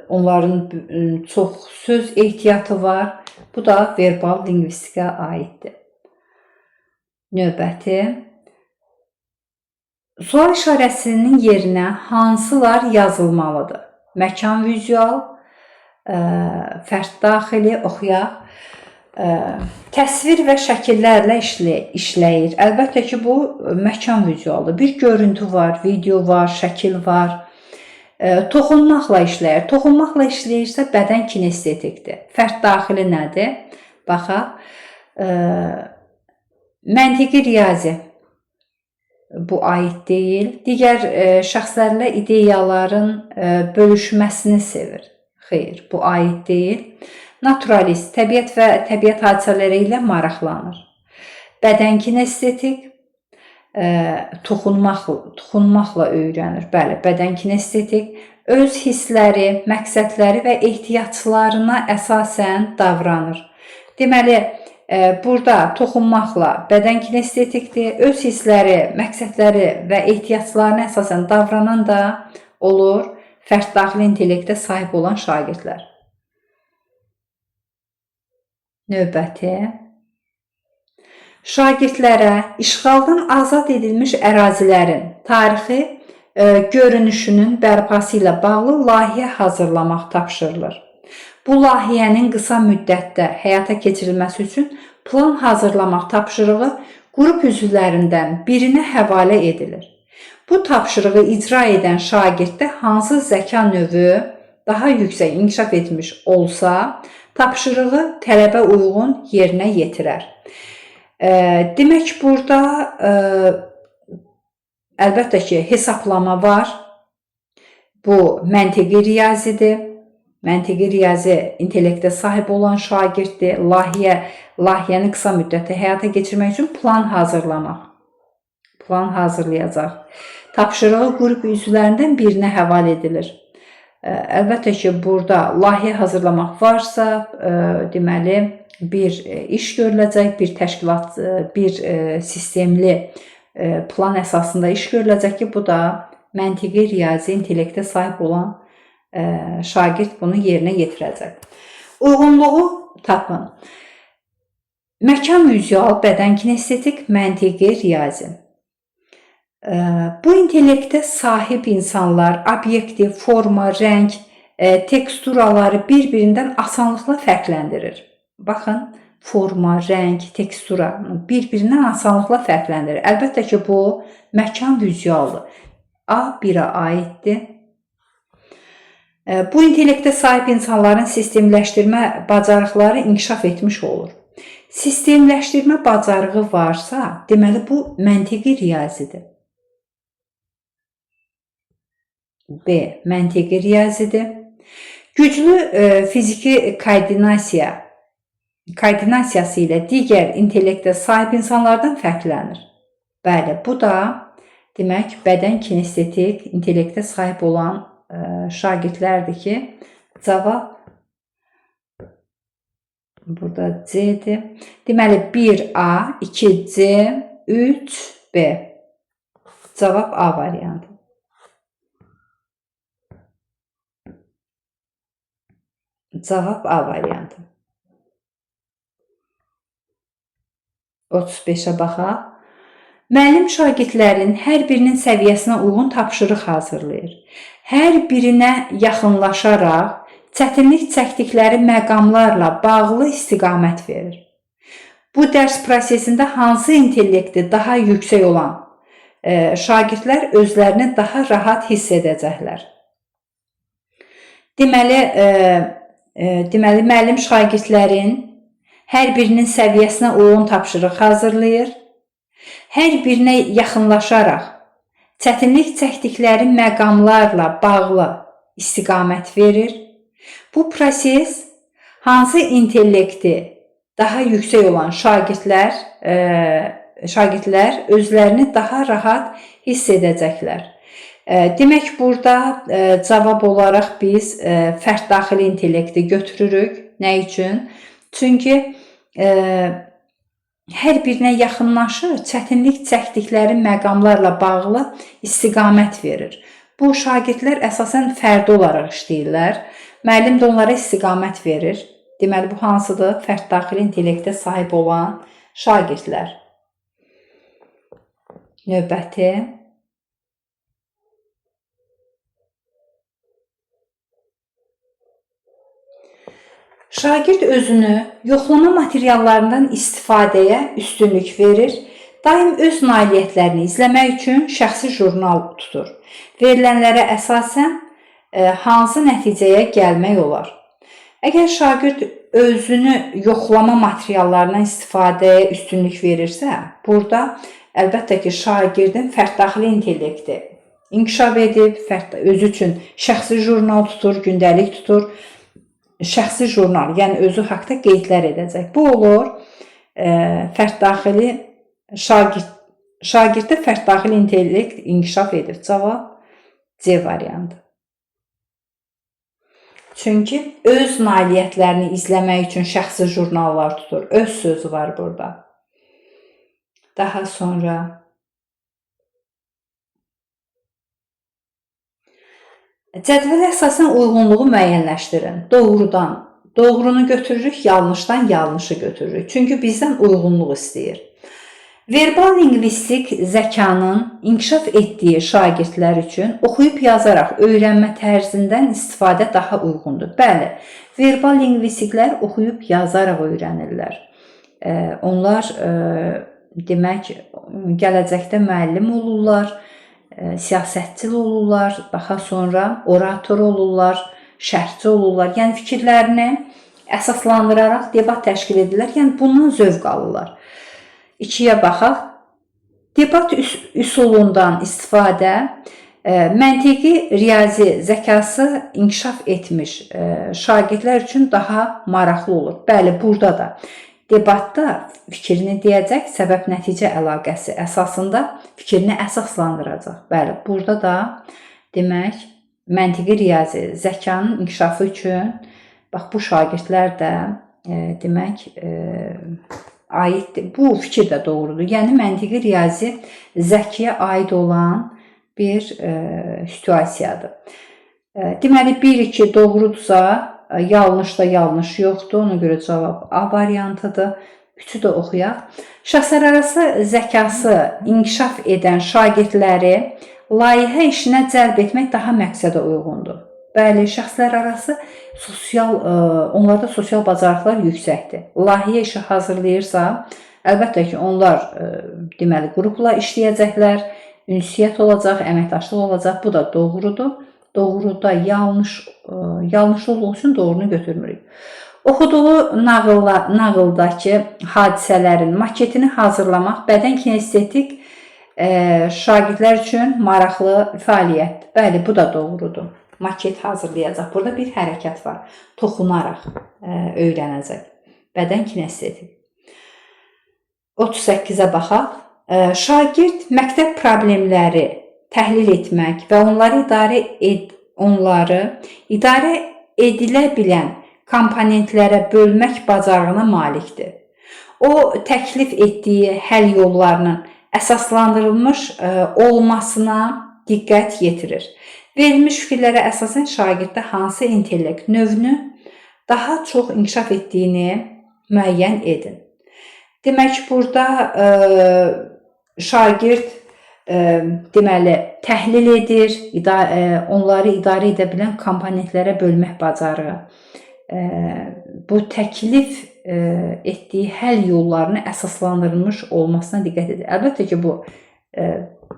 onların çox söz ehtiyatı var. Bu da verbal lingvistikə aiddir. Növbəti. Sual işarəsinin yerinə hansılar yazılmalıdır? Məkan vizual, fərd daxili, oxuyaq. Təsvir və şəkillərlə işləyir. Əlbəttə ki, bu məkan vizualdır. Bir görüntü var, video var, şəkil var. Toxunmaqla işləyir. Toxunmaqla işləyirsə bədən kinestetikdir. Fərd daxili nədir? Baxaq. Məntiqi riyazi. Bu aid deyil. Digər şəxslərlə ideyaların bölüşməsini sevir. Xeyr, bu aid deyil. Naturalist, təbiət və təbiət hadisələri ilə maraqlanır. Bədən kinestetik, toxunmaqla öyrənir. Bəli, bədən kinestetik, öz hissləri, məqsədləri və ehtiyaclarına əsasən davranır. Deməli, burada toxunmaqla bədən kinestetikdir, öz hissləri, məqsədləri və ehtiyaclarına əsasən davranan da olur fərd daxili intellektə sahib olan şagirdlər. Növbəti. Şagirdlərə işğaldan azad edilmiş ərazilərin tarixi görünüşünün bərpası ilə bağlı layihə hazırlamaq tapşırılır. Bu layihənin qısa müddətdə həyata keçirilməsi üçün plan hazırlamaq tapşırığı qrup üzvlərindən birinə həvalə edilir. Bu tapşırığı icra edən şagirddə hansı zəka növü daha yüksək inkişaf etmiş olsa, tapşırığı tələbə uyğun yerinə yetirər. Demək, burada əlbəttə ki, hesablama var. Bu məntiqi riyazidir. Məntiqi riyazi intellektə sahib olan şagirddir. Layihəni qısa müddətdə həyata keçirmək üçün plan hazırlamaq. Plan hazırlayacaq. Tapşırığı qrup üzvlərindən birinə həvalə edilir. Əlbəttə ki, burada layihə hazırlamaq varsa, deməli, bir iş görüləcək, bir təşkilat, bir sistemli plan əsasında iş görüləcək ki, bu da məntiqi riyazi intellektə sahib olan şagird bunu yerinə yetirəcək. Uyğunluğu tapın. Məkan vizual, bədən kinestetik, məntiqi, riyazi. Bu intellektə sahib insanlar obyektiv, forma, rəng, teksturaları bir-birindən asanlıqla fərqləndirir. Baxın, forma, rəng, tekstura bir-birindən asanlıqla fərqləndirir. Əlbəttə ki, bu məkan vizualdır. A1-ə aiddir. Bu intellektə sahib insanların sistemləşdirmə bacarıqları inkişaf etmiş olur. Sistemləşdirmə bacarığı varsa, deməli bu məntiqi riyazidir. B. Məntiqi riyazidir. Güclü fiziki koordinasiyası ilə digər intellektə sahib insanlardan fərqlənir. Bəli, bu da demək bədən kinestetik intellektə sahib olan şagirdlərdir ki, cavab burada C-dir. Deməli 1A, 2C, 3B. Cavab A variantı. Cavab A variantı. 35-ə baxaq. Müəllim şagirdlərin hər birinin səviyyəsinə uyğun tapşırıq hazırlayır. Hər birinə yaxınlaşaraq çətinlik çəkdikləri məqamlarla bağlı istiqamət verir. Bu dərs prosesində hansı intellekti daha yüksək olan şagirdlər özlərini daha rahat hiss edəcəklər? Deməli, müəllim şagirdlərin hər birinin səviyyəsinə uyğun tapşırıq hazırlayır. Hər birinə yaxınlaşaraq çətinlik çəkdikləri məqamlarla bağlı istiqamət verir. Bu proses hansı intellekti daha yüksək olan şagirdlər özlərini daha rahat hiss edəcəklər. Demək, burada cavab olaraq biz fərd daxili intellekti götürürük. Nə üçün? Çünki hər birinə yaxınlaşır, çətinlik çəkdikləri məqamlarla bağlı istiqamət verir. Bu şagirdlər əsasən fərdi olaraq işləyirlər. Müəllim də onlara istiqamət verir. Deməli, bu hansıdır? Fərd daxili intellektə sahib olan şagirdlər. Növbəti. Şagird özünü yoxlama materiallarından istifadəyə üstünlük verir, daim öz nailiyyətlərini izləmək üçün şəxsi jurnal tutur. Verilənlərə əsasən hansı nəticəyə gəlmək olar? Əgər şagird özünü yoxlama materiallarından istifadəyə üstünlük verirsə, burada əlbəttə ki, şagirdin fərd daxili intellekti inkişaf edib, özü üçün şəxsi jurnal tutur, gündəlik tutur. Şəxsi jurnal, yəni özü haqda qeydlər edəcək. Bu olur, fərd daxili şagirddə fərd daxili intellekt inkişaf edir. Cavab C variantı. Çünki öz nailiyyətlərini izləmək üçün şəxsi jurnallar tutur. Öz sözü var burada. Daha sonra cədvələ əsasən uyğunluğu müəyyənləşdirin. Doğrunu götürürük, yanlışdan yanlışı götürürük. Çünki bizdən uyğunluq istəyir. Verbal lingvistik zəkanın inkişaf etdiyi şagirdlər üçün oxuyub yazaraq öyrənmə tərzindən istifadə daha uyğundur. Bəli, verbal lingvistiklər oxuyub yazaraq öyrənirlər. Onlar demək, gələcəkdə müəllim olurlar, siyasətçil olurlar, daha sonra orator olurlar, şərhçi olurlar. Yəni fikirlərini əsaslandıraraq debat təşkil edirlər. Yəni bundan zövq alırlar. 2-yə baxaq. Debat üsulundan istifadə məntiqi riyazi zəkası inkişaf etmiş şagirdlər üçün daha maraqlı olur. Bəli, burada da debatda fikrini deyəcək, səbəb-nəticə əlaqəsi əsasında fikrini əsaslandıracaq. Bəli, burada da demək, məntiqi riyazi zəkanın inkişafı üçün bax, bu şagirdlər də demək, aiddir. Bu fikir də doğrudur. Yəni, məntiqi riyazi zəkiyə aid olan bir situasiyadır. Deməli 1-2 doğrudursa, yanlış da yanlış yoxdur. Ona görə cavab A variantıdır. 3-ü də oxuyaq. Şəxslərarası zəkası inkişaf edən şagirdləri layihə işinə cəlb etmək daha məqsədə uyğundur. Bəli, şəxslərarası onlarda sosial bacarıqlar yüksəkdir. Layihə işi hazırlayırsa, əlbəttə ki, onlar deməli qrupla işləyəcəklər, ünsiyyət olacaq, əməkdaşlıq olacaq. Bu da doğrudur. Doğruda yanlış olduğu üçün doğrunu götürmürük. Oxuduğu nağıldakı hadisələrin maketini hazırlamaq bədən kinestetik şagirdlər üçün maraqlı fəaliyyətdir. Bəli, bu da doğrudur. Maket hazırlayacaq. Burada bir hərəkət var. Toxunaraq öyrənəcək. Bədən kinestetik. 38-ə baxaq. Şagird məktəb problemləri təhlil etmək və onları idarə edilə bilən komponentlərə bölmək bacarığına malikdir. O, təklif etdiyi həll yollarının əsaslandırılmış olmasına diqqət yetirir. Verilmiş fikirlərə əsasən şagirddə hansı intellekt növünü daha çox inkişaf etdiyini müəyyən edin. Demək, burada şagird deməli təhlil edir, onları idarə edə bilən komponentlərə bölmək bacarığı. Bu təklif etdiyi həll yollarını əsaslandırılmış olmasına diqqət edir. Əlbəttə ki, bu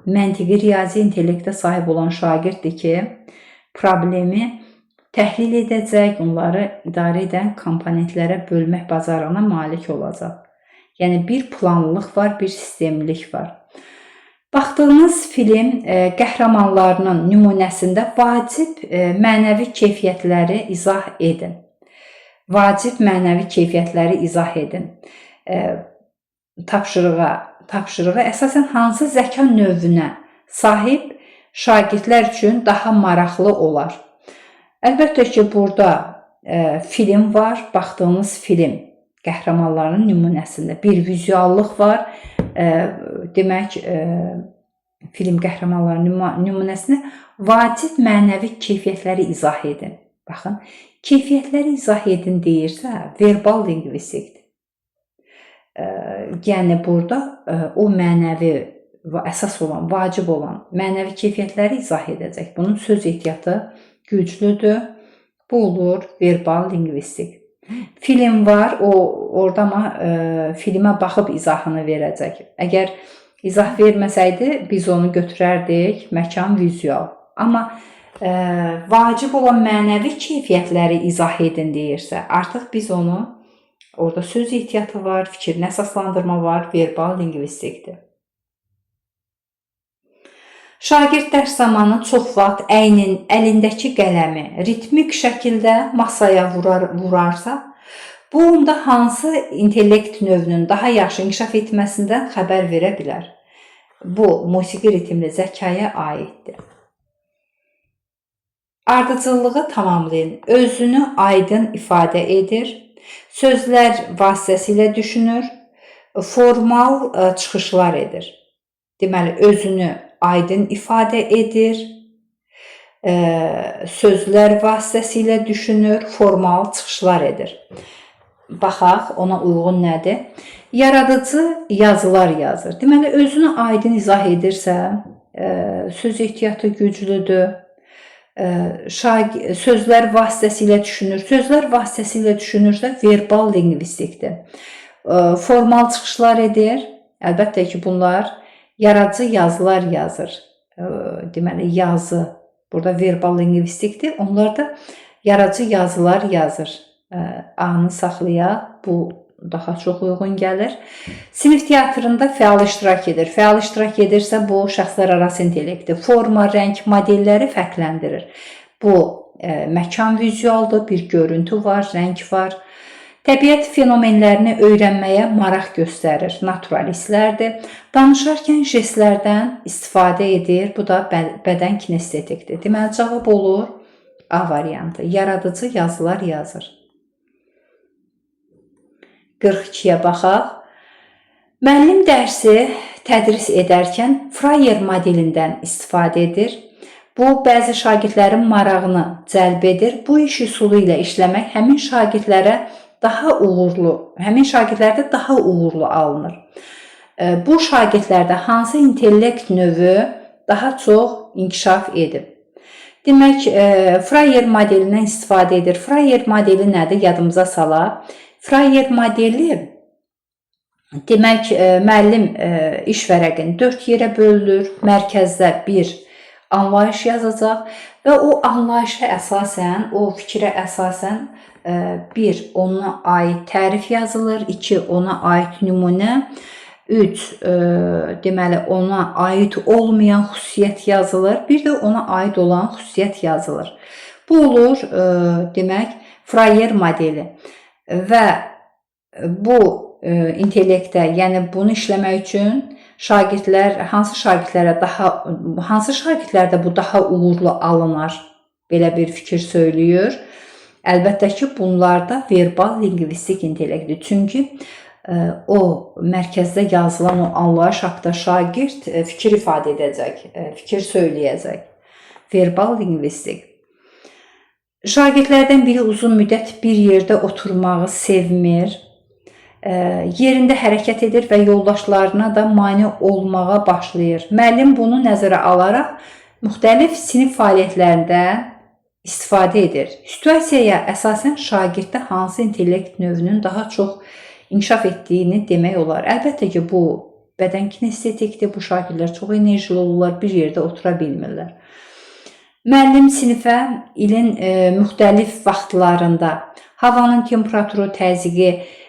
məntiqi riyazi intellektə sahib olan şagirddir ki, problemi təhlil edəcək, onları idarə edən komponentlərə bölmək bacarığına malik olacaq. Yəni bir planlılıq var, bir sistemlilik var. Baxdığınız film qəhrəmanlarının nümunəsində vacib mənəvi keyfiyyətləri izah edin. Vacib mənəvi keyfiyyətləri izah edin. Tapşırığa əsasən hansı zəka növünə sahib şagirdlər üçün daha maraqlı olar? Əlbəttə ki, burada film var, baxdığınız film qəhrəmanların nümunəsində bir vizuallıq var. Demək, film qəhrəmanların nümunəsində vacib mənəvi keyfiyyətləri izah edin. Baxın, keyfiyyətləri izah edin deyirsə, verbal lingvistikdir. Yəni, burada o mənəvi əsas olan, vacib olan mənəvi keyfiyyətləri izah edəcək. Bunun söz ehtiyatı güclüdür. Bu olur verbal lingvistik. Film var, orada amma filmə baxıb izahını verəcək. Əgər izah verməsəydi, biz onu götürərdik məkan vizual. Amma vacib olan mənəvi keyfiyyətləri izah edin deyirsə, artıq biz onu, orada söz ehtiyatı var, fikrini əsaslandırma var, verbal lingvistikdir. Şagird dərs zamanı çox vaxt əlindəki qələmi ritmik şəkildə masaya vurarsa, bu onda hansı intellekt növünün daha yaxşı inkişaf etməsindən xəbər verə bilər. Bu, musiqi ritmli zəkaya aiddir. Ardıcıllığı tamamlayın. Özünü aydın ifadə edir, sözlər vasitəsilə düşünür, formal çıxışlar edir. Deməli, özünü aydın ifadə edir, sözlər vasitəsilə düşünür, formal çıxışlar edir. Baxaq, ona uyğun nədir? Yaradıcı yazılar yazır. Deməli, özünü aydın izah edirsə, söz ehtiyatı güclüdür, sözlər vasitəsilə düşünür. Sözlər vasitəsilə düşünürsə, verbal lingvistikdir. Formal çıxışlar edir. Əlbəttə ki, bunlar yaradıcı yazılar yazır. Deməli, yazı. Burada verbal lingvistikdir. Onlar da yaradıcı yazılar yazır. A-nı saxlayaq. Bu daha çox uyğun gəlir. Sinif teatrında fəal iştirak edir. Fəal iştirak edirsə, bu şəxslərarası intellektdir. Forma, rəng, modelləri fərqləndirir. Bu, məkan vizualdır, bir görüntü var, rəng var. Təbiət fenomenlərini öyrənməyə maraq göstərir. Naturalistlərdir. Danışarkən jestlərdən istifadə edir. Bu da bədən kinestetikdir. Deməli, cavab olur A variantı. Yaradıcı yazılar yazır. 42-yə baxaq. Müəllim dərsi tədris edərkən Freyer modelindən istifadə edir. Bu, bəzi şagirdlərin marağını cəlb edir. Bu iş üsulu ilə işləmək həmin şagirdlərdə daha uğurlu alınır. Bu şagirdlərdə hansı intellekt növü daha çox inkişaf edib? Demək, Freyer modelindən istifadə edir. Freyer modeli nədir? Yadımıza salaq. Freyer modeli, demək, müəllim iş vərəqini 4 yerə bölünür. Mərkəzdə bir anlayış yazacaq və o anlayışa əsasən, o fikrə əsasən 1. Ona aid tərif yazılır, 2. Ona aid nümunə, 3. Deməli, ona aid olmayan xüsusiyyət yazılır, bir də ona aid olan xüsusiyyət yazılır. Bu olur, demək, Freyer modeli və bu intellektdə, yəni bunu işləmək üçün hansı şagirdlərdə bu daha uğurlu alınır, belə bir fikir söylüyor. Əlbəttə ki, bunlarda verbal lingvistik intellektdir. Çünki o mərkəzdə yazılan o anlayış haqqında şagird fikir ifadə edəcək, fikir söyləyəcək. Verbal lingvistik. Şagirdlərdən biri uzun müddət bir yerdə oturmağı sevmir, yerində hərəkət edir və yoldaşlarına da mane olmağa başlayır. Müəllim bunu nəzərə alaraq müxtəlif sinif fəaliyyətlərində istifadə edir. Situasiyaya əsasən şagirddə hansı intellekt növünün daha çox inkişaf etdiyini demək olar. Əlbəttə ki, bu bədən kinestetikdir. Bu şagirdlər çox enerjili olurlar, bir yerdə otura bilmirlər. Müəllim sinifə ilin müxtəlif vaxtlarında havanın temperaturu, təzyiqi,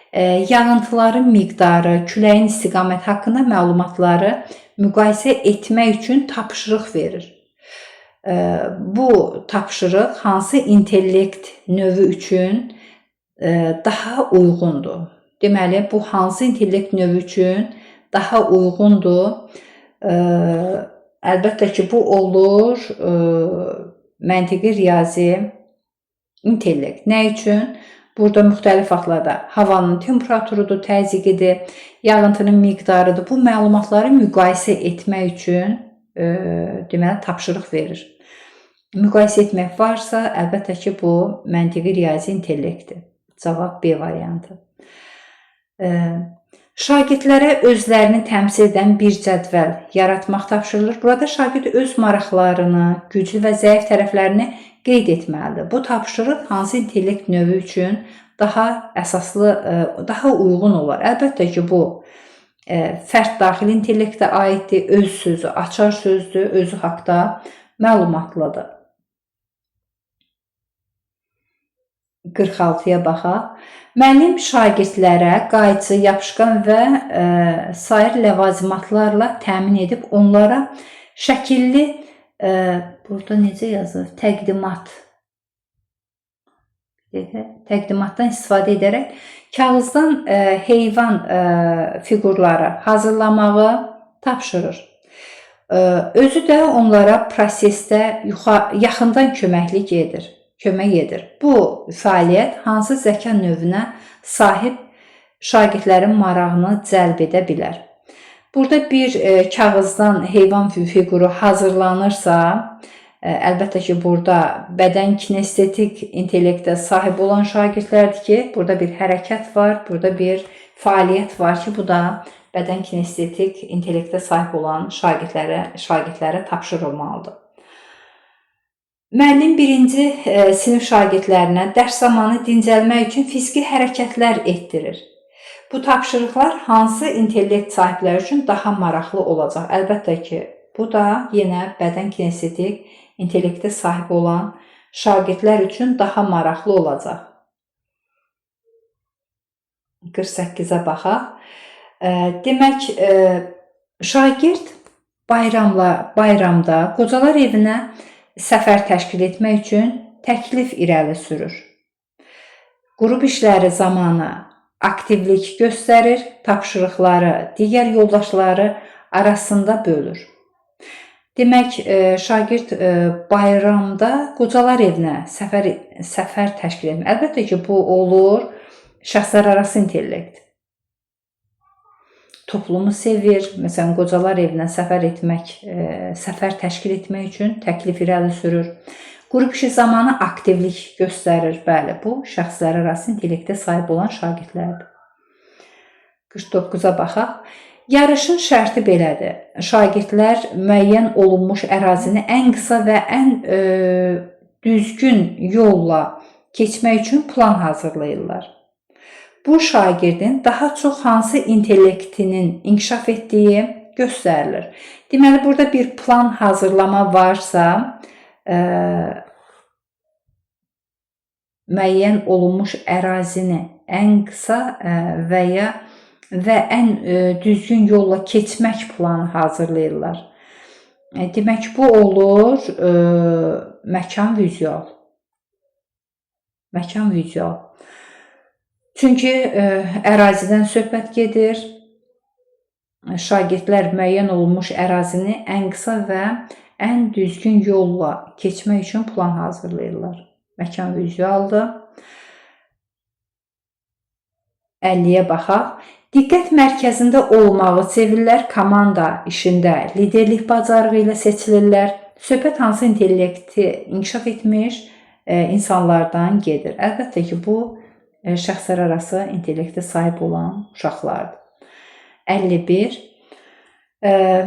yağıntıların miqdarı, küləyin istiqaməti haqqında məlumatları müqayisə etmək üçün tapşırıq verir. Bu tapşırıq hansı intellekt növü üçün daha uyğundur? Deməli, bu hansı intellekt növü üçün daha uyğundur? Əlbəttə ki, bu olur məntiqi riyazi intellekt. Nə üçün? Burada müxtəlif vaxtlarda havanın temperaturudur, təzyiqidir, yağıntının miqdarıdır. Bu məlumatları müqayisə etmək üçün deməli, tapşırıq verir. Müqayisə etmək varsa, əlbəttə ki, bu məntiqi riyazi intellektdir. Cavab B variantı. Şagirdlərə özlərini təmsil edən bir cədvəl yaratmaq tapşırılır. Burada şagird öz maraqlarını, güclü və zəif tərəflərini qeyd etməlidir. Bu tapşırıq hansı intellekt növü üçün daha əsaslı, daha uyğun olar? Əlbəttə ki, bu fərd daxili intellektə aiddir, öz sözü, açar sözdür, özü haqda məlumatlıdır. 46-ya baxaq. Müəllim şagirdlərə qayçı, yapışqan və sair ləvazimatlarla təmin edib onlara şəkilli, burada necə yazılır? Təqdimatdan istifadə edərək kağızdan heyvan fiqurları hazırlamağı tapşırır. Özü də onlara prosesdə yaxından kömək edir. Bu fəaliyyət hansı zəka növünə sahib şagirdlərin marağını cəlb edə bilər? Burada bir kağızdan heyvan fiquru hazırlanırsa, əlbəttə ki, burada bədən kinestetik intellektə sahib olan şagirdlərdir ki, burada bir hərəkət var, burada bir fəaliyyət var ki, bu da bədən kinestetik intellektə sahib olan şagirdlərə tapşırılmalıdır. Müəllim birinci sinif şagirdlərinə dərs zamanı dincəlmək üçün fiziki hərəkətlər etdirir. Bu tapşırıqlar hansı intellekt sahibləri üçün daha maraqlı olacaq? Əlbəttə ki, bu da yenə bədən kinestetik intellektə sahib olan şagirdlər üçün daha maraqlı olacaq. 48-ə baxaq. Demək, şagird bayramda qocalar evinə səfər təşkil etmək üçün təklif irəli sürür. Qrup işləri zamanı aktivlik göstərir, tapşırıqları digər yoldaşları arasında bölür. Demək, şagird bayramda qocalar evinə səfər təşkil etmək. Əlbəttə ki, bu olur şəxslərarası intellekt. toplumu sevir. Məsələn, qocalar evinə səfər təşkil etmək üçün təklif irəli sürür. Qrup işi zamanı aktivlik göstərir. Bəli, bu şəxslər arası intellektə sahib olan şagirdlərdir. 49-a baxaq. Yarışın şərti belədir. Şagirdlər müəyyən olunmuş ərazini ən qısa və ən düzgün yolla keçmək üçün plan hazırlayırlar. Bu şagirdin daha çox hansı intellektinin inkişaf etdiyi göstərilir. Deməli, burada bir plan hazırlama varsa, müəyyən olunmuş ərazini ən qısa və ən düzgün yolla keçmək planı hazırlayırlar. Demək, bu olur məkan vizual. Məkan vizual. Çünki ərazidən söhbət gedir. Şagirdlər müəyyən olunmuş ərazini ən qısa və ən düzgün yolla keçmək üçün plan hazırlayırlar. Məkan vizualdır. 50-yə baxaq. Diqqət mərkəzində olmağı sevirlər, komanda işində liderlik bacarığı ilə seçilirlər. Söhbət hansı intellekti inkişaf etmiş insanlardan gedir. Əlbəttə ki, bu şəxslər arası intellektə sahib olan uşaqlardır. 51.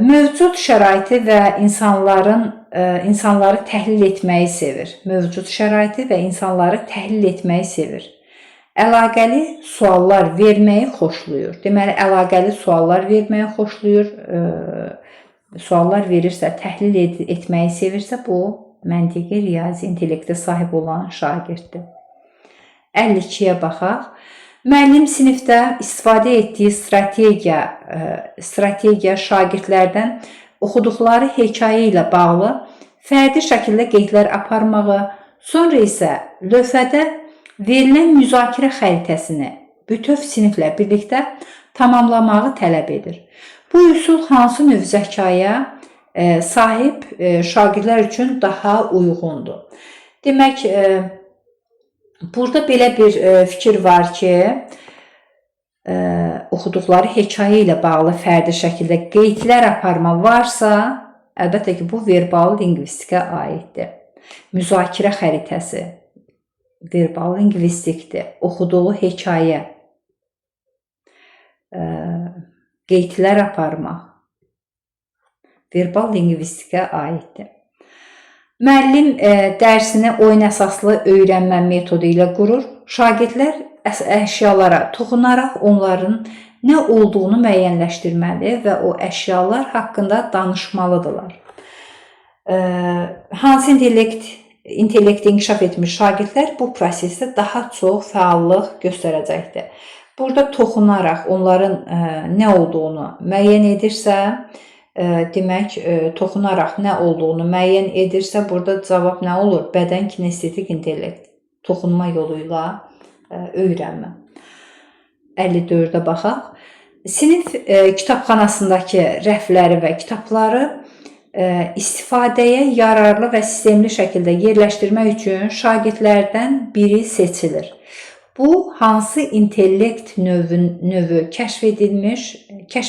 Mövcud şəraiti və insanları təhlil etməyi sevir. Mövcud şəraiti və insanları təhlil etməyi sevir. Əlaqəli suallar verməyi xoşlayır. Deməli, əlaqəli suallar verməyi xoşlayır. Suallar verirsə, təhlil etməyi sevirsə, bu məntiqi riyazi intellektə sahib olan şagirddir. 52-yə baxaq. Müəllim sinifdə istifadə etdiyi strategiya şagirdlərdən oxuduqları hekayə ilə bağlı fərdi şəkildə qeydlər aparmağı, sonra isə lövhədə verilən müzakirə xəritəsini bütöv siniflə birlikdə tamamlamağı tələb edir. Bu üsul hansı növ zəkaya sahib şagirdlər üçün daha uyğundur? Demək, burada belə bir fikir var ki, oxuduqları hekayə ilə bağlı fərdi şəkildə qeydlər aparma varsa, əlbəttə ki, bu verbal lingvistikə aiddir. Müzakirə xəritəsi verbal lingvistikdir. Oxuduğu hekayə, qeydlər aparmaq verbal lingvistikə aiddir. Müəllim dərsini oyun əsaslı öyrənmə metodu ilə qurur. Şagirdlər əşyalara toxunaraq onların nə olduğunu müəyyənləşdirməli və o əşyalar haqqında danışmalıdırlar. Hansı intellekti inkişaf etmiş şagirdlər bu prosesdə daha çox fəallıq göstərəcəkdir. Burada toxunaraq onların nə olduğunu müəyyən edirsə, demək, toxunaraq nə olduğunu müəyyən edirsə, burada cavab nə olur? Bədən kinestetik intellekt, toxunma yolu ilə öyrənmə. 54-ə baxaq. Sinif kitabxanasındakı rəfləri və kitabları istifadəyə yararlı və sistemli şəkildə yerləşdirmək üçün şagirdlərdən biri seçilir. Bu, hansı intellekt növü kəşf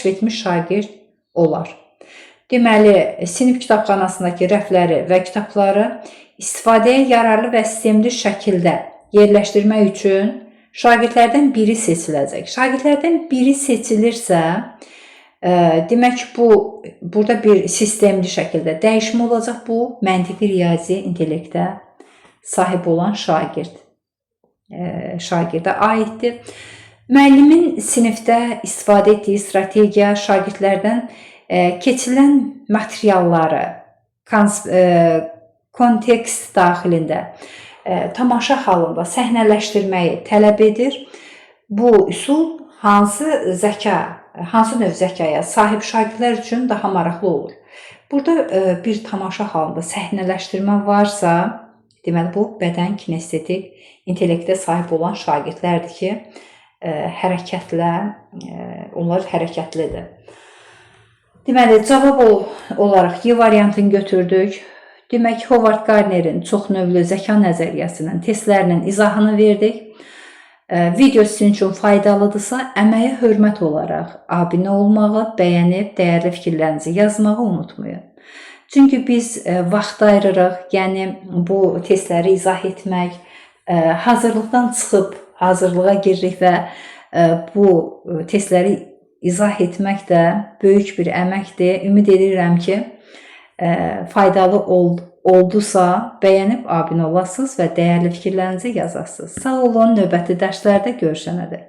etmiş şagird olar? Deməli, sinif kitabxanasındakı rəfləri və kitabları istifadəyə yararlı və sistemli şəkildə yerləşdirmək üçün şagirdlərdən biri seçiləcək. Şagirdlərdən biri seçilirsə, demək, burada bir sistemli şəkildə dəyişmə olacaq. Bu, məntiqi riyazi intellektə sahib olan şagirdə aiddir. Müəllimin sinifdə istifadə etdiyi strategiya şagirdlərdən keçilən materialları kontekst daxilində tamaşa halında səhnələşdirməyi tələb edir. Bu üsul hansı növ zəkaya sahib şagirdlər üçün daha maraqlı olur? Burada bir tamaşa halında səhnələşdirmə varsa, deməli, bu bədən kinestetik intellektə sahib olan şagirdlərdir ki, onlar hərəkətlidir. Deməli, cavab olaraq Y variantını götürdük. Demək, Howard Gardnerin çoxnövlü zəka nəzəriyyəsinin testlərinin izahını verdik. Video sizin üçün faydalıdırsa, əməyə hörmət olaraq abunə olmağı, bəyənib dəyərli fikirlərinizi yazmağı unutmayın. Çünki biz vaxt ayırırıq, yəni bu testləri izah etmək, hazırlıqdan çıxıb hazırlığa giririk və bu testləri izah etmək də böyük bir əməkdir. Ümid edirəm ki, faydalı oldusa, bəyənib abunə olasınız və dəyərli fikirlərinizi yazasınız. Sağ olun, növbəti dərslərdə görüşənədək.